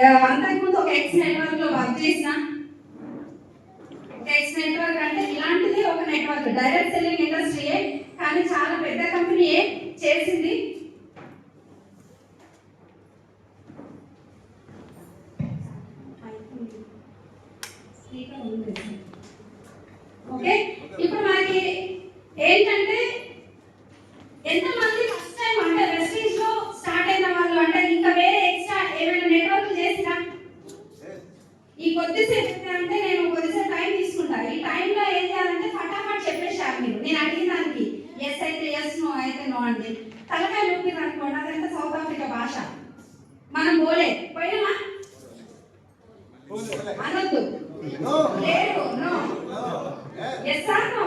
అంతకుముందు ఒక X network లో వర్క్ చేసిన. ఎక్స్ నెట్వర్క్ అంటే ఇలాంటిది ఒక నెట్వర్క్, డైరెక్ట్ సెల్లింగ్ ఇండస్ట్రీయే కానీ చాలా పెద్ద కంపెనీయే చేసింది. ఓకే, ఇప్పుడు మనకి ఏంటంటే ఎంతమంది ఫస్ట్ టైం అంటే వెస్టీజ్ లో స్టార్ట్ అయిన వాళ్ళు అంటే ఇంకా వేరే ఎక్స్ట్రా ఏమైనా నెట్వర్క్ చేసినా ఈ కొద్దిసేపు అంటే నేను కొద్దిసేపు టైం తీసుకుంటా. ఈ టైంలో ఏం చేయాలంటే ఫటాఫట్ చెప్పేశారు మీరు. నేను అడిగిన దానికి ఎస్ అయితే ఎస్, నో అయితే నో అండి. తలకాయ నొప్పిరు అనుకోండి, అదంతా సౌత్ ఆఫ్రికా భాష. మనం పోయినామా అనొద్దు, లేదు నో, ఎస్ ఆర్ నో.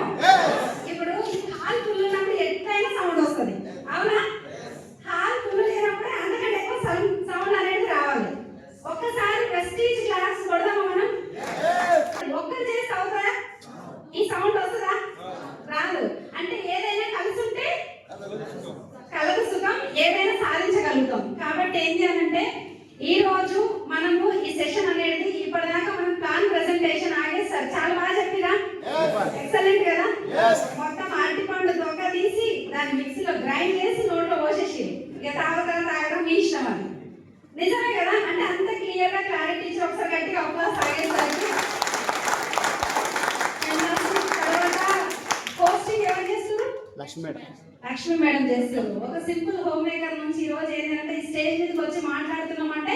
ఇప్పుడు హాల్ ఫుల్ ఉన్నప్పుడు ఎట్లయినా సౌండ్ వస్తుంది, అవునా? హాల్ ఫుల్ లేనప్పుడే అంతకంటే ఎక్కువ సౌండ్ అనేది రావాలి. ఒక్కసారి ప్రెస్టీజ్ క్లాస్ కొడదామా మనం? ఒక్కరు చేసి అవుతుందా? ఈ సౌండ్ వస్తుందా? రాదు. అంటే ఏదైనా కలిసి ఉంటే కలదు సుఖం, ఏదైనా సాధించగలుగుతాం. కాబట్టి ఏం చేయాలంటే ఈ రోజు మనము ఈ సెషన్ అనేది ఇప్పటిదాకా మనం ప్లాన్ ప్రెజెంటేషన్ ఆగేస్తారు. చాలా బాగా చెప్పిరా, ఎక్సలెంట్ కదా. మొత్తం అరటిపండు దొక్క తీసి దాన్ని మిక్సీలో గ్రైండ్ చేసి నోట్లో పోసేసి ఇక తాగడం మీ ఇష్టం. అది నిజమే కదా. అంటే అంత క్లియర్ గా క్లారిటీ ఇచ్చి ఒకసారి గట్టిగా అప్లాస్ ఆగేసరికి తర్వాత పోస్టింగ్ ఎవరు చేస్తున్నారు? లక్ష్మి మేడం చేస్తారు. ఒక సింపుల్ హోమ్ మేకర్ నుంచి ఈ రోజు ఏంటంటే ఈ స్టేజ్ మీదకి వచ్చి మాట్లాడుతున్నామంటే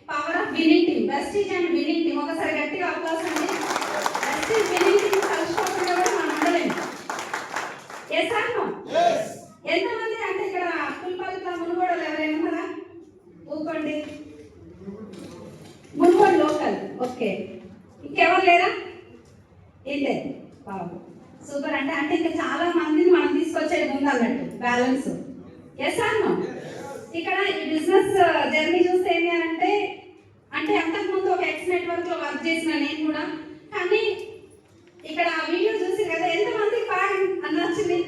power of winning team, Vestige and winning team. ఒకసారి గట్టిగా అప్లాస్ అండి. వెస్టీజ్ విన్నింగ్ టీమ్ కలుసుకోకుండా కూడా మనం ఉండలేము. Yes or no? ఎంతమంది అంటే ఇక్కడ పుల్పల్లిలో మునుగోడలు ఎవరైనా ఉన్నారా? ఊకోండి, మునుగోడు లోకల్. ఓకే, ఇంకెవరు లేరా? ఇదే బాబు సూపర్. అంటే ఇంకా చాలా మందిని మనం తీసుకొచ్చేది ఉంది అన్నట్టు బ్యాలెన్స్. Yes or no? ఇక్కడ ఈ బిజినెస్ జర్నీ చూస్తే ఏంటి అంటే అంతకుముందు ఒక ఎక్స్ నెట్వర్క్ లో వర్క్ చేసిన నేను కూడా. కానీ ఇక్కడ వీడియో చూసి కదా ఎంతమందికి బాగా నచ్చింది?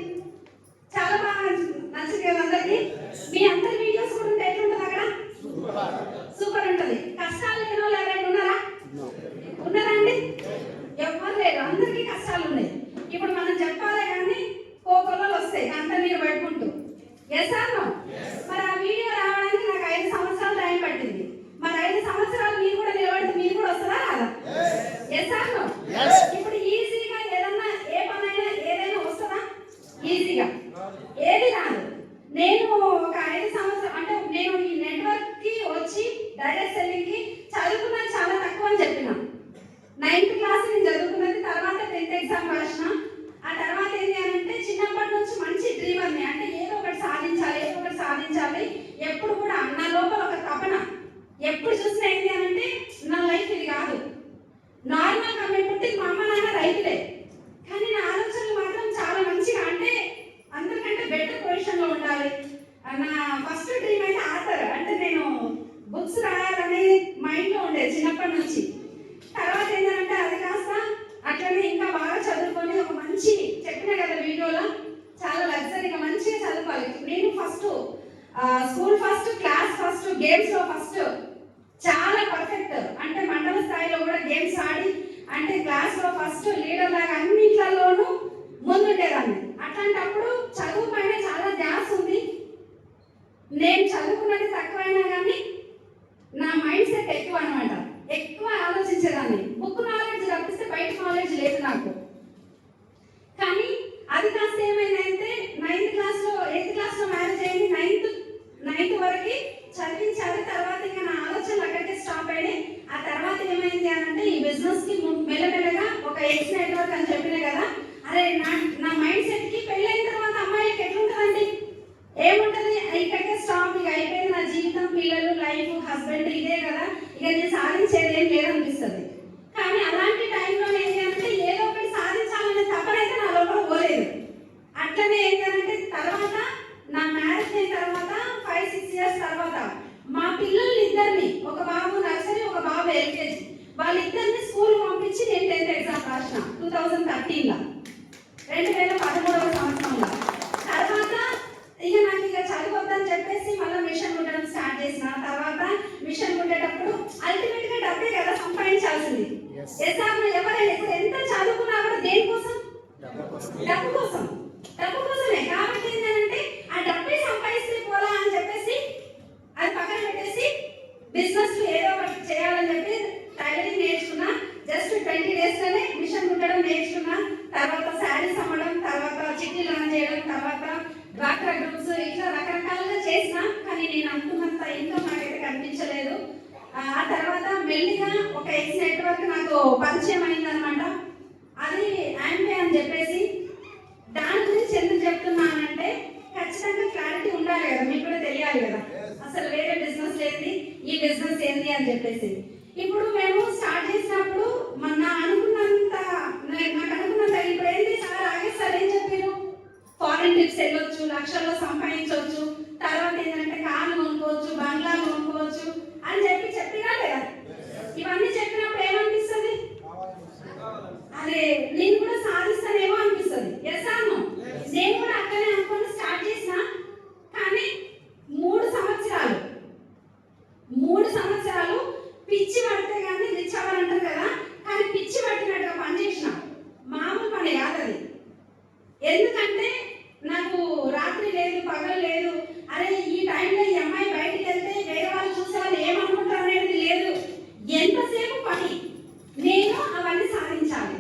చాలా బాగా నచ్చింది కదా అందరికి. మీ అందరి వీడియోస్ కూడా ఉంటే ఎట్లుంటుంది అక్కడ? సూపర్ ఉంటుంది. కష్టాలు లేని వాళ్ళు ఎవరైనా ఉన్నారా? ఉన్నారా అండి? ఎవరు లేరు, అందరికీ కష్టాలు ఉన్నాయి. ఇప్పుడు మనం చెప్పాలి కానీ కోపంలో వస్తాయి అంత మీరు పట్టుకుంటూ. Yes or no? మరి ఆ వీడియో రావడానికి నాకు 5 సంవత్సరాలు టైం పట్టింది. మరి 5 సంవత్సరాలు మీరు కూడా నిలబడితే మీరు కూడా వస్తారా రాదా? Yes or no? ఇప్పుడు ఈజీగా ఏదన్నా ఏ పనైనా ఏదైనా వస్తుందా? ఈజీగా ఏది రాదు. నేను ఒక 5 సంవత్సరాలు అంటే నేను ఈ నెట్వర్క్ కి వచ్చి డైరెక్ట్ సెల్లింగ్ కి చదువుకున్నది చాలా తక్కువ అని చెప్పిన. 9th క్లాస్ నేను చదువుకున్నది, తర్వాత 10th ఎగ్జామ్ రాసిన. ఆ తర్వాత ఏంటి అంటే చిన్నప్పటి నుంచి మంచి డ్రీమర్ని, అంటే ఏదో ఒకటి సాధించాలి. ఎప్పుడు కూడా నా లోపల ఒక తపన, ఎప్పుడు చూసినా ఏంటి అంటే నా లైఫ్ ఇది కాదు. నార్మల్ కమెంట్ ఉంటే మా అమ్మ నాన్న రైతులే, కానీ నా ఆలోచనలు మాత్రం చాలా మంచిగా, అంటే అందరికంటే బెటర్ పొజిషన్ లో ఉండాలి. నా ఫస్ట్ డ్రీమ్ అయితే ఆథర్, అంటే నేను బుక్స్ రాయాలని మైండ్ లో ఉండేది చిన్నప్పటి నుంచి. తర్వాత ఏంటంటే అది కాస్త అట్లనే ఇంకా బాగా చదువుకొని ఒక మంచి చెప్పిన కదా వీడియోలో చాలా లగ్జరీగా మంచిగా చదువుకోవాలి. నేను first school first, class first, games లో ఫస్ట్, చాలా పర్ఫెక్ట్. అంటే మండల స్థాయిలో కూడా గేమ్స్ ఆడి అంటే క్లాస్ లో ఫస్ట్, లీడర్ లాగా అన్నిట్లలోనూ ముందుండేదాన్ని. అట్లాంటప్పుడు చదువు పైన చాలా ధ్యాస ఉంది. నేను చదువుకున్నది తక్కువైనా కానీ నా మైండ్ సెట్ ఎక్కువ అనమాట. ఎక్కువ ఆలోచించేదాన్ని. బుక్ నాలెడ్జ్ తప్పిస్తే బయట నాలెడ్జ్ లేదు నాకు. కానీ అది కాస్త ఏమైందంటే 9th క్లాస్లో 8th క్లాస్లో మ్యారేజ్ అయింది. 9th వరకు చదివించాలి. తర్వాత ఇంకా నా ఆలోచనలు అక్కడికే స్టాప్ అయినాయి. ఆ తర్వాత ఏమైంది అని అంటే ఈ బిజినెస్ కి మెల్లమెల్లగా ఒక ఎక్స్ నెట్వర్క్ అని చెప్పిన కదా, అరే నా మైండ్ సెట్ కి పెళ్ళైన తర్వాత అమ్మాయిలకి ఎట్లుంటుందండి? ఏముంటది, ఇక్కడికే స్టాప్, ఇక అయిపోయింది నా జీవితం, పిల్లలు, లైఫ్, హస్బెండ్ ఇదే కదా, ఇక నేను సాధించేది ఏం లేదనిపిస్తుంది. కానీ అలాంటి టైంలో ఏంటి అంటే ఏదో ఒకటి సాధించాలనే తపన అయితే నా లోపల పోలేదు. అట్లనే ఏంటంటే తర్వాత నా మ్యారేజ్ అయిన తర్వాత 5-6 ఇయర్స్ తర్వాత మా పిల్లల్ని ఇద్దరిని, ఒక బాబు నర్సరీ, ఒక బాబు ఎల్కేజీ, వాళ్ళిద్దరిని స్కూల్ పంపించి నేను 10th ఎగ్జామ్ రాసిన 2013లో, 2013వ సంవత్సరంలో. తర్వాత ఇక నాకు ఇక చదవద్దని చెప్పేసి మళ్ళీ మిషన్ కుట్టడం స్టార్ట్ చేసిన. తర్వాత మిషన్ కుట్టేటప్పుడు చేయాల్సింది. ఎవరైనా ఇప్పుడు ఎంత చదువుకున్నా కూడా దేనికోసం? డబ్బు కోసం, డబ్బు కోసమే. కాబట్టి ఏంటంటే ఆ డబ్బే సంపాదిస్తే పోలా అని చెప్పేసి అది పక్కన పెట్టేసి బిజినెస్ ఏదో ఒకటి చేయాలని చెప్పి టైలరింగ్ నేర్చుకున్నా. జస్ట్ 20 days లోనే మిషన్ కుట్టడం నేర్చుకున్నా. తర్వాత శారీస్ అమ్మడం, తర్వాత చిట్టీలు రన్ చేయడం, తర్వాత డ్వాక్రా గ్రూప్స్, ఇట్లా రకరకాలుగా చేసిన. కానీ నేను అనుకున్నంత ఇన్కమ్ నాకైతే కనిపించలేదు. ఆ తర్వాత మెల్లిగా ఒక ఎక్స్ నెట్వర్క్ నాకు పరిచయం అయిందనమాట. అది యాంపే అని చెప్పేసి. దాని గురించి ఎందుకు చెప్తున్నానంటే ఖచ్చితంగా క్లారిటీ ఉండాలి కదా, మీకు కూడా తెలియాలి కదా అసలు వేరే బిజినెస్ ఏంది, ఈ బిజినెస్ ఏంది అని చెప్పేసి. ఇప్పుడు మేము స్టార్ట్ చేసినప్పుడు నాకు అనుకున్నంత ఇప్పుడు ఏంటి సార్ రాగేష్ సార్ ఏం చెప్పారు, ఫారెన్ ట్రిప్స్ వెళ్ళొచ్చు, లక్షల్లో సంపాదించవచ్చు, తర్వాత ఏంటంటే కార్లు కొనుక్కోవచ్చు, బంగ్లాలు కొనుక్కోవచ్చు అని చెప్పినా లేదా? ఇవన్నీ చెప్పినప్పుడు ఏమనిపిస్తుంది? అదే నేను కూడా సాధిస్తానేమో అనిపిస్తుంది. ఎస్ అను నేను కూడా అక్కడే అనుకుని స్టార్ట్ చేసిన. కానీ 3 సంవత్సరాలు పిచ్చి పడితే కానీ రిచ్ అవ్వాలంటారు కదా, కానీ పిచ్చి పట్టినట్టుగా పని చేసిన. మామూలు పని కాదు అది. ఎందుకంటే నాకు రాత్రి లేదు, పగలు లేదు. అరే ఈ టైంలో ఈ అమ్మాయి బయటికి వెళ్తే వేరే వాళ్ళు చూసే వాళ్ళు ఏమనుకుంటారు అనేది లేదు. ఎంతసేపు పని. నేను అవన్నీ సాధించాలి.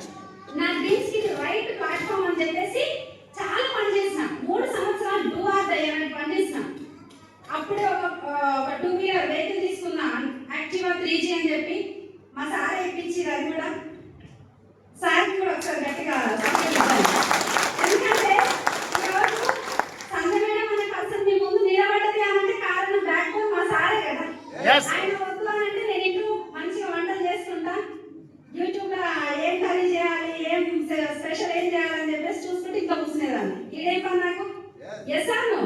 నా డ్రీమ్స్కి రైట్ ప్లాట్ఫామ్ అని చెప్పేసి చాలా పని చేసిన. 3 సంవత్సరాలు డూ ఆర్ డై అని పని చేసిన. అప్పుడే ఒక 2-wheeler వెహికల్ తీసుకున్నా, యాక్టివా 3G అని చెప్పి. మా సార్ ఇప్పించారు అది కూడా. సార్కి కూడా ఒకసారి గట్టిగా ఎందుకంటే ఈరోజు సంఘమేడం అనే పర్సన్ మీ ముందు నిలబడ్డది అనంటే కారణం బ్యాక్ బోన్ మా సారే కదా. ఆయన వద్దు అని అంటే నేను ఇంట్లో మంచిగా వంటలు చేసుకుంటా, యూట్యూబ్లో ఏం కర్రీ చేయాలి, ఏం స్పెషల్ ఏం చేయాలని చెప్పేసి చూసుకుంటే ఇంకా కూర్చునేదాన్ని. ఇదేం పని నాకు? ఎస్ అను.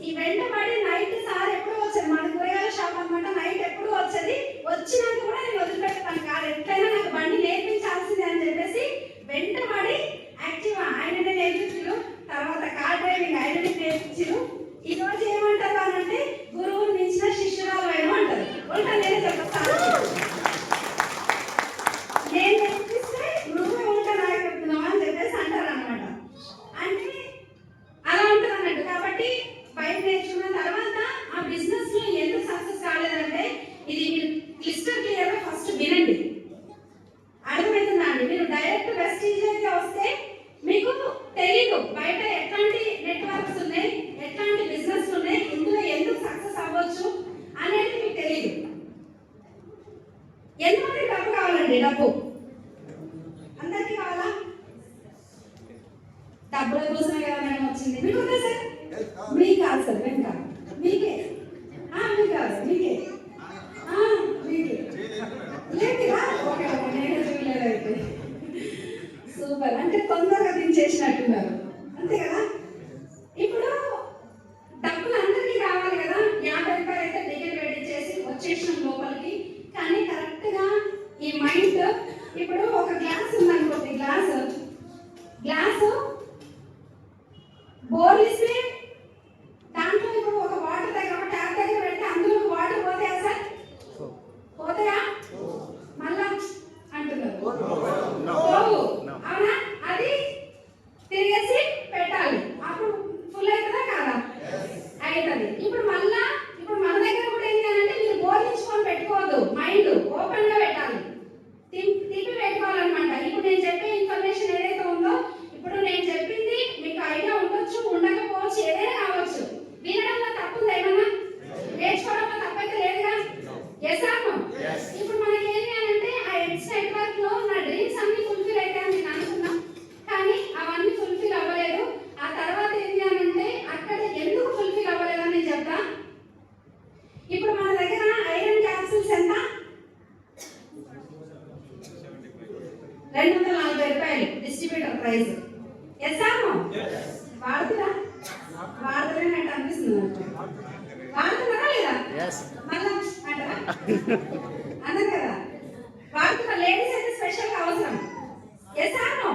ఈ వెంటబడి నైట్ సార్ ఎప్పుడు వచ్చేది, మన కూరగాయల షాప్ అనమాట. నైట్ ఎప్పుడు వచ్చేది, వచ్చినాక కూడా నేను వదిలిపెట్టాను కాదు, ఎట్లయినా నాకు బండి నేర్పించాల్సిందే అని చెప్పేసి వెంటబడి యాక్టివా ఆయననే నేర్పించారు. తర్వాత కార్ డ్రైవింగ్ ఆయననే నేర్పించారు. ఈ రోజు ఏమంటారు అని అంటే గురువుని మించిన శిష్యురాలు అయినా అంటారు. ఉంటా నేనే చెప్తాను, నేను నేర్పిస్తే నువ్వే ఉంటా నాకు చెప్తున్నావా అని చెప్పేసి అంటారు అనమాట. అంటే అలా ఉంటుంది అన్నట్టు. కాబట్టి బయట నేర్చుకున్న తర్వాత ఆ బిజినెస్ లో ఎందుకు సక్సెస్ కాలేదంటే ఇది మీరు క్లిస్టర్ క్లియర్ గా ఫస్ట్ వినండి. అర్థమవుతుందా అండి? మీరు డైరెక్ట్ వెస్టీజ్ అయితే వస్తే మీకు తెలీదు బయట ఎట్లాంటి నెట్వర్క్స్ ఉన్నాయి, ఎట్లాంటి బిజినెస్ ఉన్నాయి, ఇందులో ఎందుకు సక్సెస్ అవ్వచ్చు అనేది మీకు తెలియదు. ఎంతమంది డబ్బు కావాలండి? డబ్బు అందరికీ కావాలా? డబ్బుల కోసమే కదా మేడం వచ్చింది. మీకు ఉందా సార్? మీకు కాదు సార్, మేము కాదు, మీకే. మీకు కాదు, మీకే మీకే లేదుగా. ఓకే ఓకే, నేనే చూడలేదు అయితే. సూపర్. అంటే తొందరగా దించేసినట్టున్నారు, అంతే కదా. ఇప్పుడు డబ్బులు అందరికీ కావాలి కదా. 50 రూపాయలు అయితే టికెట్ రెడీ చేసి వచ్చేసినాం లోపలికి. కానీ కరెక్ట్గా ఈ మైండ్, ఇప్పుడు ఒక గ్లాస్ ఉందనుకోండి, గ్లాసు బోర్లు ఇస్తే దాంట్లో ఇప్పుడు ఒక వాటర్ దగ్గర, ఒక ట్యాప్ దగ్గర పెడితే అందులో వాటర్ పోతాయా సార్? పోతాయా? మళ్ళా అంటున్నారు అవునా? అది తిరిగేసి పెట్టాలి, అప్పుడు ఫుల్ అవుతుందా కాదా? అవుతుంది. ఇప్పుడు మళ్ళా ఇప్పుడు మన దగ్గర కూడా ఏంటి అంటే మీరు బోర్లించుకొని పెట్టుకోవద్దు, మైండ్ ఓపెన్ గా పెట్టాలి, తిప్పి పెట్టుకోవాలన్నమాట. ఇప్పుడు నేను చెప్పే ఇన్ఫర్మేషన్ ఏదైతే ఉందో, ఇప్పుడు నేను చెప్పింది మీకు ఐడియా ఉండొచ్చు, ఉండకపోవచ్చు, ఏదైనా కావచ్చు. వినడంలో తప్పుంది ఏమన్నా? నేర్చుకోవడంలో తప్పైతే లేదుగా. Yes or no? ఇప్పుడు మనకి ఏంటి అంటే ఆ ఎక్స్ నెట్వర్క్ లో నా డ్రీమ్స్ అన్ని ఫుల్ఫిల్ అయితే అని నేను అనుకున్నా, కానీ అవన్నీ ఫుల్ఫిల్ అవ్వలేదు. ఆ తర్వాత ఏంటి అని అంటే అక్కడ ఎందుకు ఫుల్ఫిల్ అవ్వలేదు అని నేను చెప్తా. ఇప్పుడు మన దగ్గర ఐరన్ క్యాప్సూల్స్ ఎంత? 240 రూపాయలు distributor price. Yes or no? వాడుతురా? వాడుతున్నా అంటే అనిపిస్తుంది. వాడుతున్నారా లేదా? మళ్ళా అంటారా? అన్నారు కదా, వాడుతున్నా. లేడీస్ అయితే స్పెషల్ గా అవసరం. Yes or no?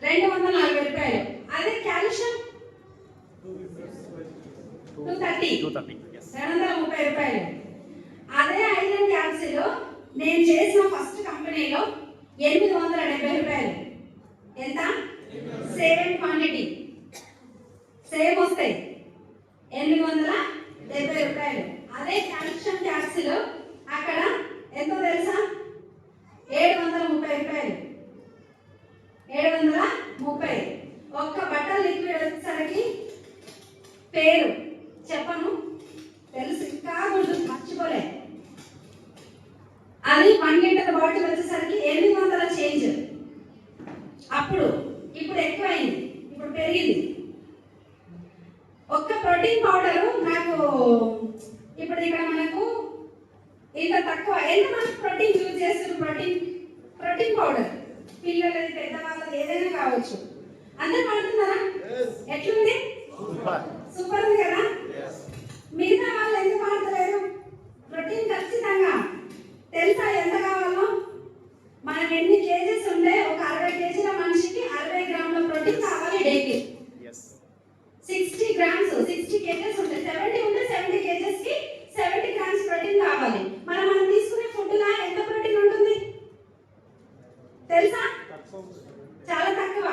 240 రూపాయలు. అదే కాల్షియం 230 230 రూపాయలు. అదే ఐరన్ క్యాప్సూల్ నేను చేసిన ఫస్ట్ కంపెనీలో 870 రూపాయలు. ఎంత? సేమ్ క్వాంటిటీ, సేమ్ వస్తాయి 870 రూపాయలు. అదే కాల్షియం క్యాప్సిల్ అక్కడ ఎంతో తెలుసా? 730 రూపాయలు. 730. ఒక్క బట్టల లిక్విడ్ వచ్చేసరికి పేరు చెప్పను, తెలుసు ఇంకా గుర్తు మర్చిపోలే. అది 1 లీటర్ బాటిల్ వచ్చేసరికి 800 చేంజ్. అప్పుడు ఇప్పుడు ఎక్కువైంది, ఇప్పుడు పెరిగింది. ఒక్క ప్రోటీన్ పౌడరు నాకు ఇప్పుడు ఇక్కడ మనకు ఇంత తక్కువ. ఎంతమంది ప్రోటీన్ యూజ్ చేస్తారు? ప్రోటీన్ పౌడర్ పిల్లలది పెద్దవాళ్ళది ఏదైనా కావచ్చు, అందరు వాడుతున్నారా? ఎట్లుంది? సూపర్ ఉంది కదా. మిగతా వాళ్ళు ఎందుకు వాడతలేరు? ప్రోటీన్ ఖచ్చితంగా తెలుసా ఎంత కావాలో? మనకి ఎన్ని కేజెస్ ఉంటే ఒక 60 కేజీల మనిషికి 60 గ్రాముల ప్రోటీన్ కావాలి డైలీ. 60 గ్రామ్స్ 60 కేజెస్ ఉంటే 70 ఉంటే 70 కేజెస్ కి 70 గ్రామ్స్ ప్రోటీన్ కావాలి. మనం తీసుకునే ఫుడ్ లా ఎంత ప్రోటీన్ ఉంటుంది తెలుసా? చాలా తక్కువ.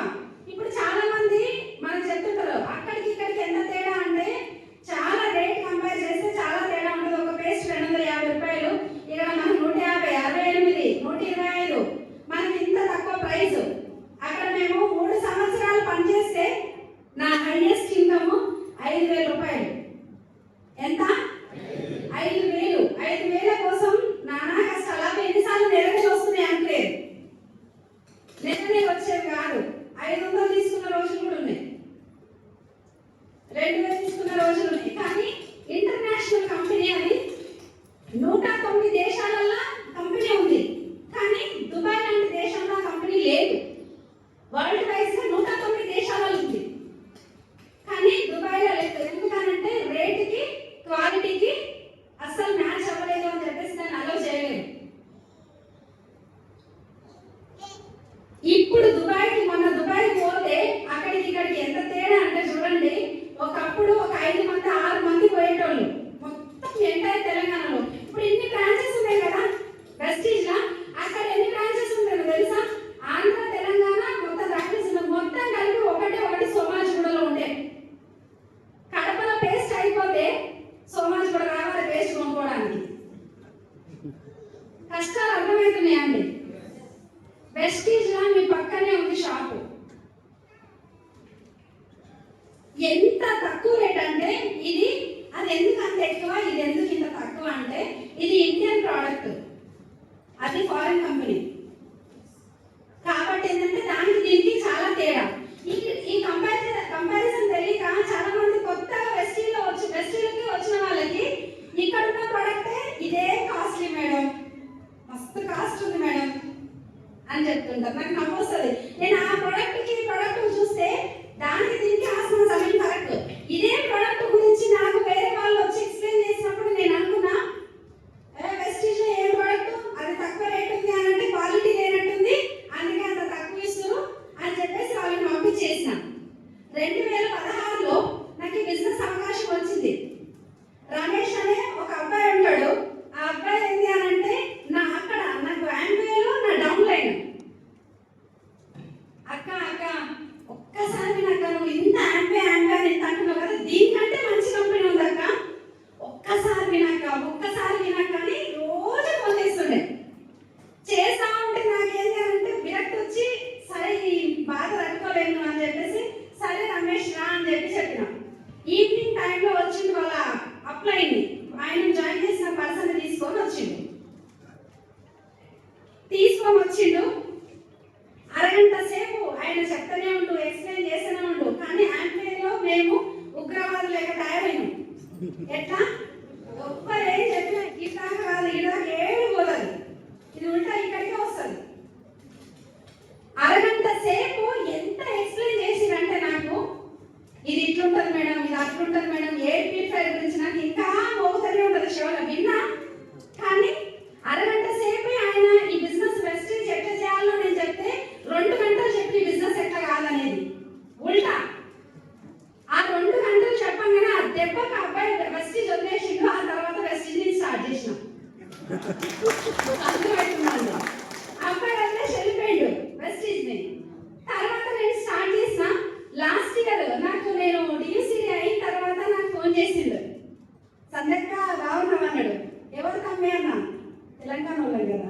ఇప్పుడు చాలా మంది మనకు చెప్తుంటారు అక్కడికి ఇక్కడికి ఎంత తేడా అంటే చాలా రేట్ కంపేర్ చేస్తే చాలా తేడా ఉంటుంది. ఒక పేస్ట్ 250 రూపాయలు, ఇక్కడ మనం 150, 68, 125. మనకి ఇంత తక్కువ ప్రైస్. అక్కడ మేము 3 సంవత్సరాలు పనిచేస్తే నా హైయెస్ట్ ఇన్కమ్ 5,000 రూపాయలు. ఎంత? 5,000. 5,000 కోసం నానా కష్టాలు. అవి ఎన్నిసార్లు నెలకి వస్తున్నాయి అంటే నెలనే వచ్చేవి కాదు. 500 తీసుకున్న రోజులు కూడా ఉన్నాయి, 2,000 తీసుకున్న రోజులు ఉన్నాయి. కానీ ఇంటర్నేషనల్ కంపెనీ అది 109 దేశాలలో కంపెనీ ఉంది. కానీ దుబాయ్ లాంటి దేశంలో కంపెనీ లేదు. వరల్డ్ వైజ్ గా 109 దేశాలలో ఉంది, కానీ దుబాయ్లో లేదు. ఎందుకనంటే రేటుకి క్వాలిటీకి అస్సలు మ్యాచ్ అవ్వలేదు అని చెప్పేసి దాన్ని అలో చేయలేదు. ఇప్పుడు మొన్న దుబాయ్ పోతే అక్కడికి ఇక్కడికి ఎంత తేడా అంటే చూడండి. ఒకప్పుడు ఒక 5 మంది 6 మంది పోయేటోళ్ళు మొత్తం ఎంటైర్ తెలంగాణలో. ఇప్పుడు ఇన్ని బ్రాంచెస్ ఉన్నాయి కదా వెస్టీజ్ లా. అక్కడ ఎన్ని బ్రాంచెస్ ఉంటాయో తెలుసా? ఆంధ్ర తెలంగాణ మొత్తం బ్రాంచెస్ మొత్తం కలిపి ఒకటి సోమాజిగూడలో ఉండే. కడపలో పేస్ట్ అయిపోతే సోమాజిగూడ రావాలి పేస్ట్ కొనుక్కోవడానికి. కష్టాలు అర్థమవుతున్నాయండి. వెస్టీజ్ లా మీ పక్కనే ఉంది షాపు. ఎంత తక్కువ రేట్ అంటే ఇది, అది ఎందుకు అంత ఎక్కువ, ఇది ఎందుకు ఇంత తక్కువ అంటే ఇది ఇండియన్ ప్రోడక్ట్, అది ఫారిన్ కంపెనీ కాబట్టి ఏంటంటే దానికి దీనికి చాలా తేడా. ఈ కంపారిజన్ తెలియక చాలా మంది కొత్తగా వెస్టీజ్కి వచ్చిన వాళ్ళకి ఇక్కడ ఉన్న ప్రోడక్టే ఇదే కాస్ట్లీ మేడం, మస్తు కాస్ట్ ఉంది మేడం అని చెప్తుంటారు. నాకు నవ్వు వస్తుంది. నేను ఆ ప్రోడక్ట్కి ప్రోడక్ట్ చూస్తే దానికి దీనికి ఆసన సమయం కరెక్ట్. ఇదే ప్రోడక్ట్ గురించి నాకు వేరే వాళ్ళు వచ్చి ఎక్స్ప్లెయిన్ చేసినప్పుడు నేను అనుకున్నా వెస్టీజ్ లో ఏ ప్రోడక్ట్ అది తక్కువ రేట్ ఉంది అని అంటే క్వాలిటీ లేనట్టుంది, అందుకే అంత తక్కువ ఇస్తారు అని చెప్పేసి వాళ్ళని పంపించేసిన. 2016లో నాకు ఈ బిజినెస్ అవకాశం వచ్చింది. రమేష్ అనే ఒక అబ్బాయి ఉంటాడు. ఆ అబ్బాయి ఏంటి అని అంటే నాకు యాంగ్వేలో నా డౌన్ లైన్ అక్క ఒక్కసారి నాకు నువ్వు ఇంత యాంగ్వే ఇంత అంటున్నావు కదా, దీనికంటే మంచి కంపెనీ ఉంది అక్క, ఒక్కసారి వినాక అని రోజు ఫోన్ చేస్తుండే. చేస్తా ఉంటే నాకేంటి అంటే విరక్తి వచ్చి సరే ఈ బాధ తట్టుకోలేను అని చెప్పేసి సరే రమేష్ రా అని చెప్పిన. ఈవినింగ్ టైంలో వచ్చింది వాళ్ళ అప్లైని, ఆయన జాయిన్ చేసిన పర్సన్ తీసుకొని వచ్చిండు. అరగంట సేపు ఆయన చెప్తూనే ఉండు, ఎక్స్ప్లెయిన్ చేస్తూనే ఉండు. కానీ యాంగ్వేలో మేము ఉగ్రవాదులు లేక తయారైనాం. ఎట్లా ఒక్కరేం చెప్పిన ఇట్లాగా కాదు, ఇలాగ ఏడు పోతుంది, ఇది ఉల్టా ఇక్కడికే వస్తుంది. అరగంట సేపు ఎంత ఎక్స్ప్లెయిన్ చేసిరంటే నాకు ఇది ఇట్లుంటది మేడం, ఇది అట్లుంటది మేడం, ఏ ప్యూరిఫైర్ గురించి నాకు ఇంకా మోగుతూనే ఉంటుంది షోలో విన్నా. కానీ అరగంట సేపు ఆయన ఈ బిజినెస్ వెస్టీజ్ ఎట్లా చేయాలో నేను చెప్తే 2 గంటలు చెప్పి ఈ బిజినెస్ ఎట్లా కాదనేది ఉల్టా. ఆ 2 గంటలు చెప్పగానే ఆ దెబ్బకి అబ్బాయి వెస్టీజ్ వదిలేసిండు. ఆ తర్వాత వెస్టీజ్ స్టార్ట్ చేసినాం. బాగున్నావు అన్నాడు. ఎవరు తమ్మి అన్న, తెలంగాణ వాళ్ళం కదా.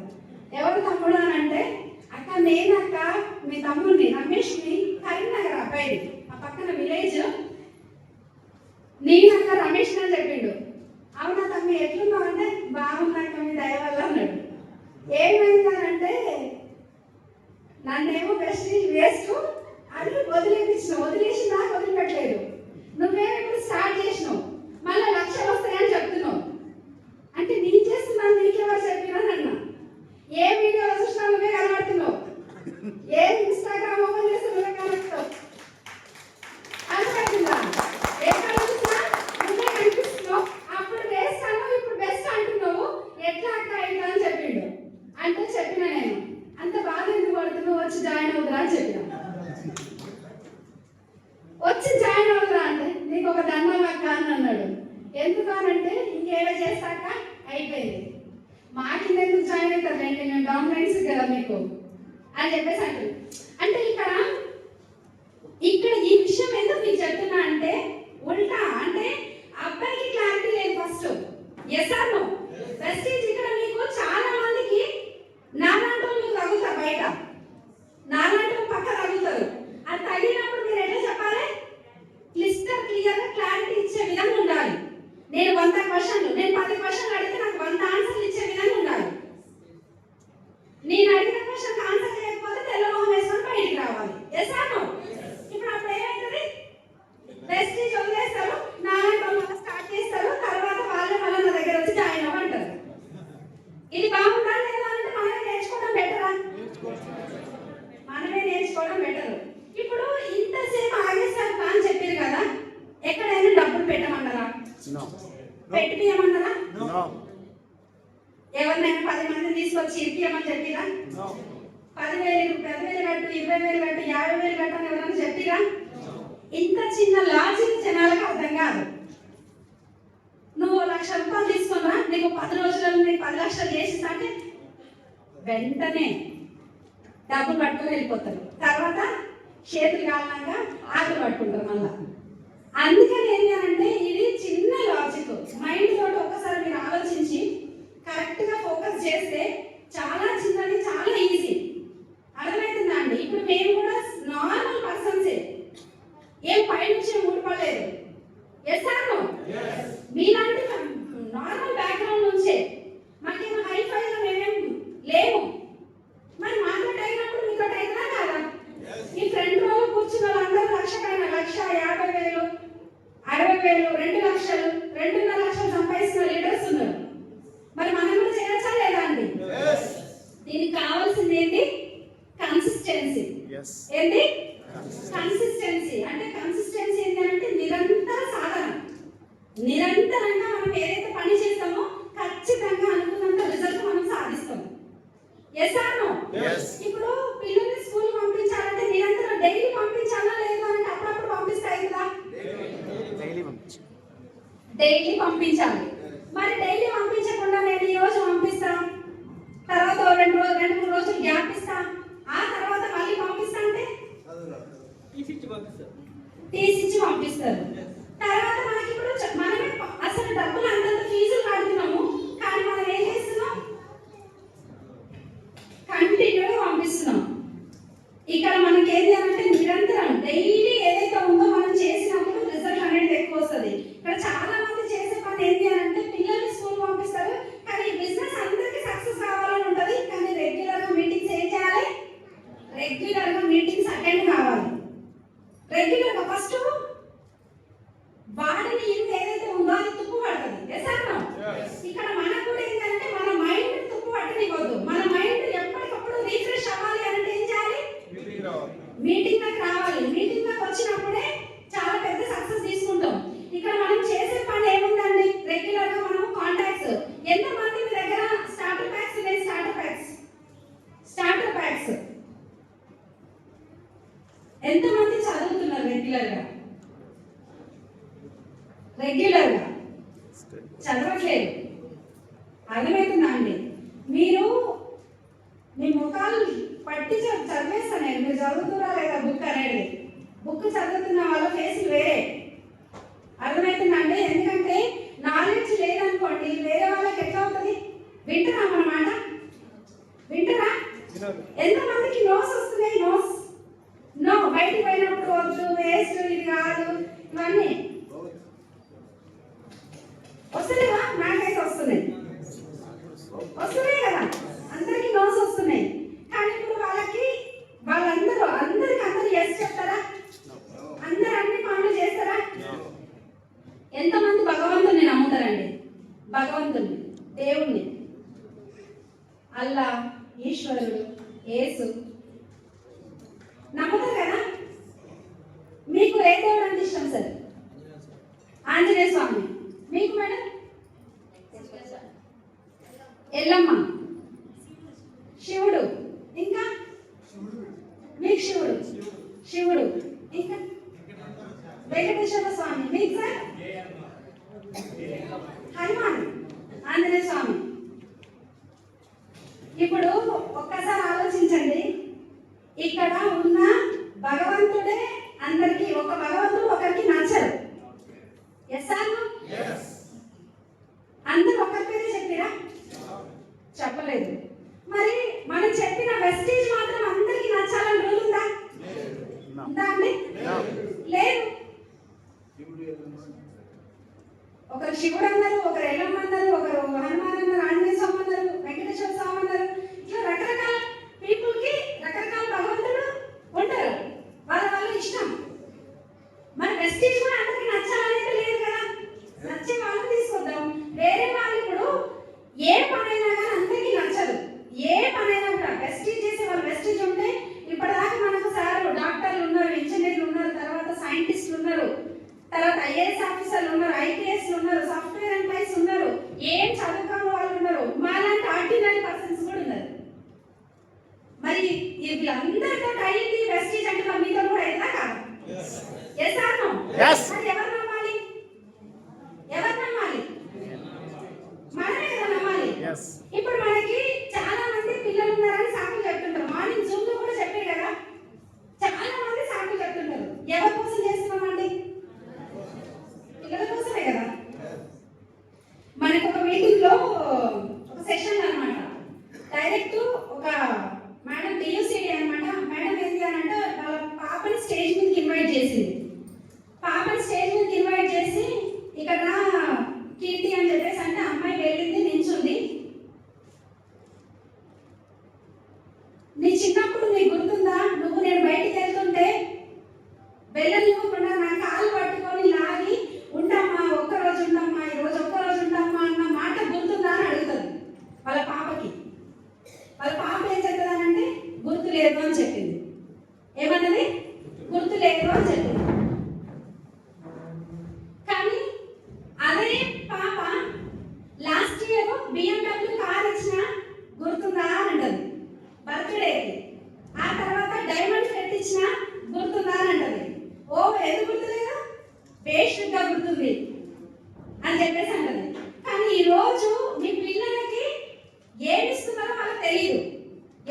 ఎవరు తమ్ముడు అని అంటే, అక్క నేనక్క మీ తమ్ముడిని రమేష్ని, కరీంనగర్ అబ్బాయి, ఆ పక్కన విలేజ్, నేనక్క రమేష్ అని చెప్పిండు. అవునా తమ్మి ఎట్లున్నావు అంటే, బాగున్నాక మీ దయ వల్ల అన్నాడు. ఏమైందనంటే నన్నేమో బెస్ట్ వేస్ట్ అని వదిలేసి నాకు వదిలిపెట్టలేదు. నువ్వేమో ఇప్పుడు స్టార్ట్ చేసినావు, మళ్ళీ లక్షలు వస్తాయని చెప్తున్నావు అంటే నేను చేస్తున్నాను నీకెవరు చెప్పినా అన్న. ఏ వీడియోలో చూసినా నువ్వే కనబడుతున్నావు, ఏ ఇన్స్టాగ్రామ్ ఓపెన్ చేస్తే నువ్వే కనబడుతావు. అర్థమవుతుందా? ఎక్కడ చూసినా నువ్వే కనిపిస్తున్నావు. అప్పుడు వేస్ట్ అన్నావు, ఇప్పుడు బెస్ట్ అంటున్నావు. ఎట్లా అక్క ఇట్లా అని చెప్పిండు. అంటే చెప్పిన నేను, అంత బాధ ఎందుకు పడుతున్నావు, వచ్చి జాయిన్ అవుతురా అని చెప్పిన. వచ్చి జాయిన్ అవుతురా అంటే నీకు ఒక దండం అక్క అని అన్నాడు. ఎందుకు అనంటే ఇంకేదో చేస్తాక అయిపోయింది, మా కింద ఎందుకు జాయిన్ అవుతారు ఏంటి, మేము డౌన్ లైన్స్ కదా మీకు అని చెప్పేసి అంటారు. అంటే ఇక్కడ ఈ విషయం ఎందుకు మీకు చెప్తున్నా అంటే, ఉల్టా అంటే అబ్బాయికి క్లారిటీ లేదు first. Yes or no? Prestige ఇక్కడ మీకు చాలా మందికి నాలాంటి వాళ్ళు తగులుతారు, బయట నాలాంటి పక్క తగులుతారు. అది తగిలినప్పుడు మీరు ఎట్లా చెప్పాలి, క్లియర్గా క్లారిటీ ఇచ్చే విధంగా ఉండాలి. నేను 100 క్వశ్చన్లు, నేను 10 క్వశ్చన్లు అడిగితే నాకు 100 ఆన్సర్లు ఇచ్చే విధంగా ఉండాలి. నేను అడిగిన క్వశ్చన్కి ఆన్సర్ చేయకపోతే తెల్లమొహం వేసుకొని బయటికి రావాలి. Yes or no? ఇప్పుడు అప్పుడు ఏమవుతుంది, ప్రెస్టీజ్ వదిలేస్తారు, నాలాంటి వాళ్ళు స్టార్ట్ చేస్తారు, తర్వాత వాళ్ళే మళ్ళీ నా దగ్గర వచ్చి జాయిన్ అవ్వంటారు. ఇది బాగుందా లేదా అంటే మనమే నేర్చుకోవడం బెటరా? మనమే నేర్చుకోవడం బెటర్. ఇప్పుడు ఇంతసేపు ఆగేస్తారు అని చెప్పారు కదా, ఎక్కడైనా డబ్బులు పెట్టమన్నారా? పెట్టియమన్నారా? ఎవరినైనా 10 మందిని తీసుకొచ్చి ఇరిపియమని చెప్పిరా? 10,000 కట్టు, 20,000 కట్టు, 50,000 కట్టు అని ఎవరైనా చెప్పిరా? ఇంత చిన్న లాజిక్ జనాలకు అర్థం కాదు. నువ్వు 1,00,000 రూపాయలు తీసుకున్నా, నీకు 10 రోజులలో నీకు 10 లక్షలు చేసిస్తా అంటే వెంటనే డబ్బులు పట్టుకొని వెళ్ళిపోతారు. తర్వాత చేతులు కావాలంగా ఆకులు పట్టుకుంటారు మళ్ళా. అందుకని ఏంటి అంటే ఇది చిన్న లాజిక్. మైండ్ తోటి ఒక్కసారి మీరు ఆలోచించి కరెక్ట్గా ఫోకస్ చేస్తే చాలా చిన్నది, చాలా ఈజీ. అర్థమవుతుందా అండి? ఇప్పుడు మేము కూడా నార్మల్ పర్సన్సే, ఏం పైనుంచి ఊడిపడలేదు. Yes or no? మీలాంటి నార్మల్ బ్యాక్గ్రౌండ్ నుంచే, మాకేమో హైఫైగా మేమేం లేము. మరి మాతో అయినప్పుడు మీతో అయినా కాదా? ఈ ఫ్రంట్ రోలో కూర్చున్న వాళ్ళందరూ 1,50,000, 60,000, 2 లక్షలు, 2.5 లక్షలు సంపాదిస్తున్న లీడర్స్ ఉన్నారు. మరి మనం కూడా చేయొచ్చా లేదా అండి? దీనికి కావాల్సింది ఏంటి? కన్సిస్టెన్సీ. ఏంటి కన్సిస్టెన్సీ అంటే? కన్సిస్టెన్సీ ఏంటి అంటే నిరంతర సాధన. నిరంతరంగా మనం ఏదైతే పని చేస్తామో ఖచ్చితంగా అనుకున్నంత రిజల్ట్ మనం సాధిస్తాం. Yes or no? ఇప్పుడు పిల్లల్ని స్కూల్ పంపించాలంటే నిరంతరం డైలీ పంపించాలా లేదా అంటే అప్పుడప్పుడు పంపిస్తాయి కదా, డైలీ పంపించాలి. మరి డైలీ పంపించకుండా నేను ఈ రోజు పంపిస్తా, తర్వాత 2-3 రోజులు గ్యాప్ ఇస్తా, ఆ తర్వాత మళ్ళీ పంపిస్తా అంటే తీసిచ్చి పంపిస్తారు. తర్వాత మనకి ఇప్పుడు మనమే అసలు డబ్బులు అంతంత ఫీజులు కడుతున్నాము, కానీ మనం ఏం చేస్తున్నాం, కంటిన్యూగా పంపిస్తున్నాం. ఇక్కడ మనకి ఏంటి అంటే నిరంతరం డైలీ ఏదైతే ఉందో మనం చేసినప్పుడు రిజల్ట్ అనేది ఎక్కువ వస్తుంది. ఇక్కడ చాలా మంది చేసే పని ఏంటి అంటే పిల్లల్ని స్కూల్ పంపిస్తారు, కానీ బిజినెస్ అందరికీ సక్సెస్ కావాలని ఉంటుంది. కానీ రెగ్యులర్గా మీటింగ్స్ ఏం చేయాలి, రెగ్యులర్గా మీటింగ్స్ అటెండ్ కావాలి. రెగ్యులర్గా ఫస్ట్ బాడీని ఏదైతే ఉందో అది తుప్పు పడుతుంది. Yes or no? ఇక్కడ మనకు కూడా ఏంటంటే మన మైండ్ తుప్పు పట్టనివ్వద్దు. మన మైండ్ ఎప్పటికప్పుడు రీఫ్రెష్ అవ్వాలి అంటే ఏం చేయాలి, మీటింగ్ నాకు రావాలి. మీటింగ్ నాకు వచ్చినప్పుడే చాలా పెద్ద సక్సెస్ తీసుకుంటాం. ఇక్కడ మనం చేసే పని ఏముందండి, రెగ్యులర్ గా మనం కాంటాక్ట్స్. ఎంతమంది మీ దగ్గర స్టార్టర్ ప్యాక్స్ ఉన్నాయి? స్టార్టర్ ప్యాక్స్ ఎంతమంది చదువుతున్నారు రెగ్యులర్గా చదవట్లేదు? అర్థమవుతుందా అండి? మీరు మీ ముఖాలు పట్టి చదివేస్తాను నేను, మీరు చదువుతున్నా లేదా బుక్ అనేది. బుక్ చదువుతున్న వాళ్ళ ఫేసులు వేరే. అర్థమవుతుందండి? ఎందుకంటే నాలెడ్జ్ లేదనుకోండి వింటరా మన మాట? వింటరా? ఎంతమందికి నోస్ వస్తున్నాయి? నోస్ నో, బయటికి పోయినప్పుడు వద్దు, వేస్ట్, ఇది కాదు, ఇవన్నీ వస్తున్నాయివా? నాకైతే వస్తున్నాయి కదా, అందరికి నోస్ వస్తున్నాయి. కానీ ఇప్పుడు వాళ్ళందరూ అందరికి ఎస్ చెప్తారా? అందరు అన్ని పనులు చేస్తారా? ఎంతమంది భగవంతుని నమ్ముతారండి? భగవంతుని, దేవుణ్ణి, అల్లా, ఈశ్వరుడు, యేసు నమ్ముతారు కదా? మీకు ఏ దేవుడు అంటే ఇష్టం సార్? ఆంజనేయ స్వామి. మీకు మేడం? ఎల్లమ్మ, శివుడు, ఇంకా మీకు శివుడు, ఇంకా వెంకటేశ్వర స్వామి. మీకు సార్? హనుమాన్, ఆంజనేయ స్వామి. ఇప్పుడు ఒక్కసారి ఆలోచించండి, ఇక్కడ ఉన్న భగవంతుడే అందరికి, ఒక భగవంతుడు ఒకరికి నచ్చరు. Yes or no? అందరూ ఒకరి పేరే చెప్పిరా? చెప్పలేదు. మరి మనం చెప్పిన వెస్టేజ్ మాత్రం అందరికి నచ్చాలని రూల్ ఉందా? ఉందా అండి? లేదు. ఒకరు శివుడు అన్నారు, ఒకరు ఎల్లమ్మ అన్నారు, ఒకరు హనుమాన్ అన్నారు, ఆంజనేయ స్వామి అన్నారు, వెంకటేశ్వర స్వామి అన్నారు. ఇట్లా రకరకాల పీపుల్కి రకరకాల భగవంతుడు ఉంటారు, వాళ్ళ ఇష్టం. మన వెస్టేజ్ కూడా అందరికి నచ్చాలనేది లేదు కదా. నచ్చే వాళ్ళని తీసుకొద్దాం. వేరే వాళ్ళు ఇప్పుడు ఏ పనైనా కానీ అందరికీ నచ్చదు. ఏ పనైనా కూడా వెస్టేజ్ చేసే వాళ్ళు వెస్టేజ్ ఉంటే, ఇప్పటిదాకా మనకు సార్ డాక్టర్లు ఉన్నారు, ఇంజనీర్లు ఉన్నారు, తర్వాత సైంటిస్టులు ఉన్నారు, తర్వాత ఐఏఎస్ ఆఫీసర్లు ఉన్నారు, ఐపీఎస్లు ఉన్నారు, సాఫ్ట్వేర్ ఎంప్లాయీస్ ఉన్నారు, ఏం చదువుకోని వాళ్ళు ఉన్నారు, మాలాంటి ఆర్డినరీ పర్సన్స్ కూడా ఉన్నారు. మరి వీళ్ళందరితో అయింది వెస్టేజ్ అంటే మరి మీతో కూడా అయిందా కాదు? Yes or no? మరి ఎవరు నమ్మాలి? మనమే కదా నమ్మాలి. ఇప్పుడు మనకి చాలా మంది పిల్లలు ఉన్నారని సాకులు చెప్తుంటారు. మార్నింగ్ జూమ్ లో కూడా చెప్పే కదా, చాలా మంది సాకులు చెప్తుంటారు. ఎవరి కోసం చేస్తున్నామండి? పిల్లల కోసమే కదా. మనకు ఒక మీటింగ్ లో ఒక సెషన్ అన్నమాట, డైరెక్ట్ ఒక మేడం డియూసిడి అన్నమాట. మేడం ఏంటి అని అంటే వాళ్ళ పాపని స్టేజ్ మీదకి ఇన్వైట్ చేసింది. పాపని స్టేజ్ మీదకి ఇన్వైట్ చేసి ఇక్కడ కీర్తి అని చెప్పేసి అంటే అమ్మాయి వెళ్ళింది, నించుంది. నీ చిన్నప్పుడు నీకు గుర్తుందా, నువ్వు నేను బయటికి వెళ్తుంటే వెళ్ళనివ్వకుండా నా కాలు పట్టుకొని లాగి, ఉండమ్మా ఒక్కరోజు ఉండమ్మా, ఈరోజు ఒక్కరోజు ఉండమ్మా అన్న మాట గుర్తుందా అని అడుగుతుంది వాళ్ళ పాపకి. వాళ్ళ పాప ఏం చెప్తుందనంటే గుర్తు లేదు అని చెప్పింది. ఏమన్నది? గుర్తు లేదు అని చెప్పింది. కానీ అదే పాప లాస్ట్ ఇయర్ BMW కార్ ఇచ్చిన గుర్తుందా అని అంటది బర్త్డేకి. ఆ తర్వాత డైమండ్ సెట్ ఇచ్చిన గుర్తుందా అని అంటది. ఓ ఎందుకు గుర్తులేదు? బేషుగ్గా గుర్తుంది అని చెప్పేసి అంటది. కానీ ఈరోజు మీ పిల్లలకి ఏమి ఇస్తున్నారో వాళ్ళకి తెలియదు.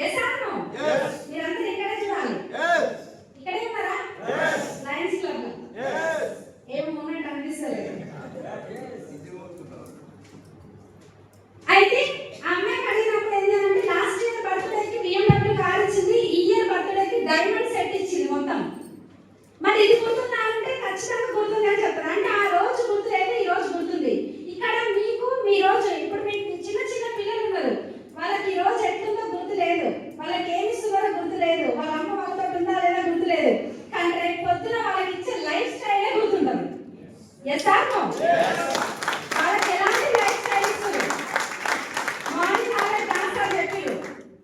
Yes or no? మీరందరూ ఇక్కడే చూడాలి. ఇక్కడే ఉన్నారా? లయన్స్ క్లబ్ లో ఏమి ఉన్నట్టు అనిపిస్తలేదు. అయితే ఆ అమ్మాయికి అడిగినప్పుడు ఏంటంటే లాస్ట్ ఇయర్ బర్త్డేకి BMW కార్ ఇచ్చింది, ఈ ఇయర్ బర్త్డేకి డైమండ్ సెట్ ఇచ్చింది మొత్తం. మరి ఇది గుర్తుందా అంటే ఖచ్చితంగా గుర్తుంది అని చెప్తారు. అంటే ఆ రోజు గుర్తు లేదు, ఈ రోజు గుర్తుంది. ఇక్కడ మీకు మీ రోజు, ఇప్పుడు మీకు చిన్న చిన్న పిల్లలు ఉన్నారు, వాళ్ళకి ఈ రోజు ఎట్లుందో గుర్తు లేదు, వాళ్ళకి ఏమి ఇస్తున్నారో గుర్తు లేదు, వాళ్ళ అమ్మ వాళ్ళతో ఉందా లేదా గుర్తు లేదు. కానీ రేపు పొద్దున వాళ్ళకి ఇచ్చే లైఫ్ స్టైలే గుర్తుంటుంది. Yes or no? వాళ్ళకి ఎలాంటి లైఫ్ స్టైల్ ఇస్తారు? మార్నింగ్ వాళ్ళకి డాన్స్ అని చెప్పారు.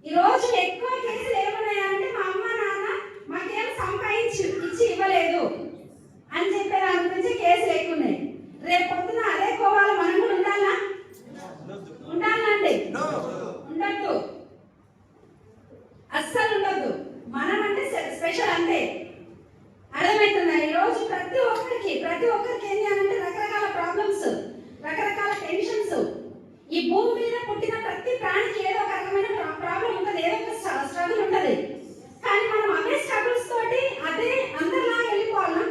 ఈ రోజు ఎక్కువ కేసులు ఏమున్నాయంటే మా అమ్మ నాన్న మాకేం సంపాదించి ఇవ్వలేదు అని చెప్పే దాని గురించి కేసులు ఎక్కువ ఉన్నాయి. రేపు పొద్దున అదే కోవాలో మనం కూడా ఉండాలా? ఉండాలండి? ఉండద్దు, అస్సలు ఉండద్దు. మనం అంటే స్పెషల్ అంతే. అర్థమవుతుందా? ఈ రోజు ప్రతి ఒక్కరికి ఏంటి అంటే రకరకాల ప్రాబ్లమ్స్, రకరకాల టెన్షన్స్. ఈ భూమి మీద పుట్టిన ప్రతి ప్రాణికి ఏదో ఒక రకమైన ప్రాబ్లం ఉంటుంది, ఏదో ఒక స్ట్రగుల్ ఉంటుంది. కానీ మనం అదే స్ట్రగుల్స్ తోటి అదే అందరిలాగా వెళ్ళిపోవాలా?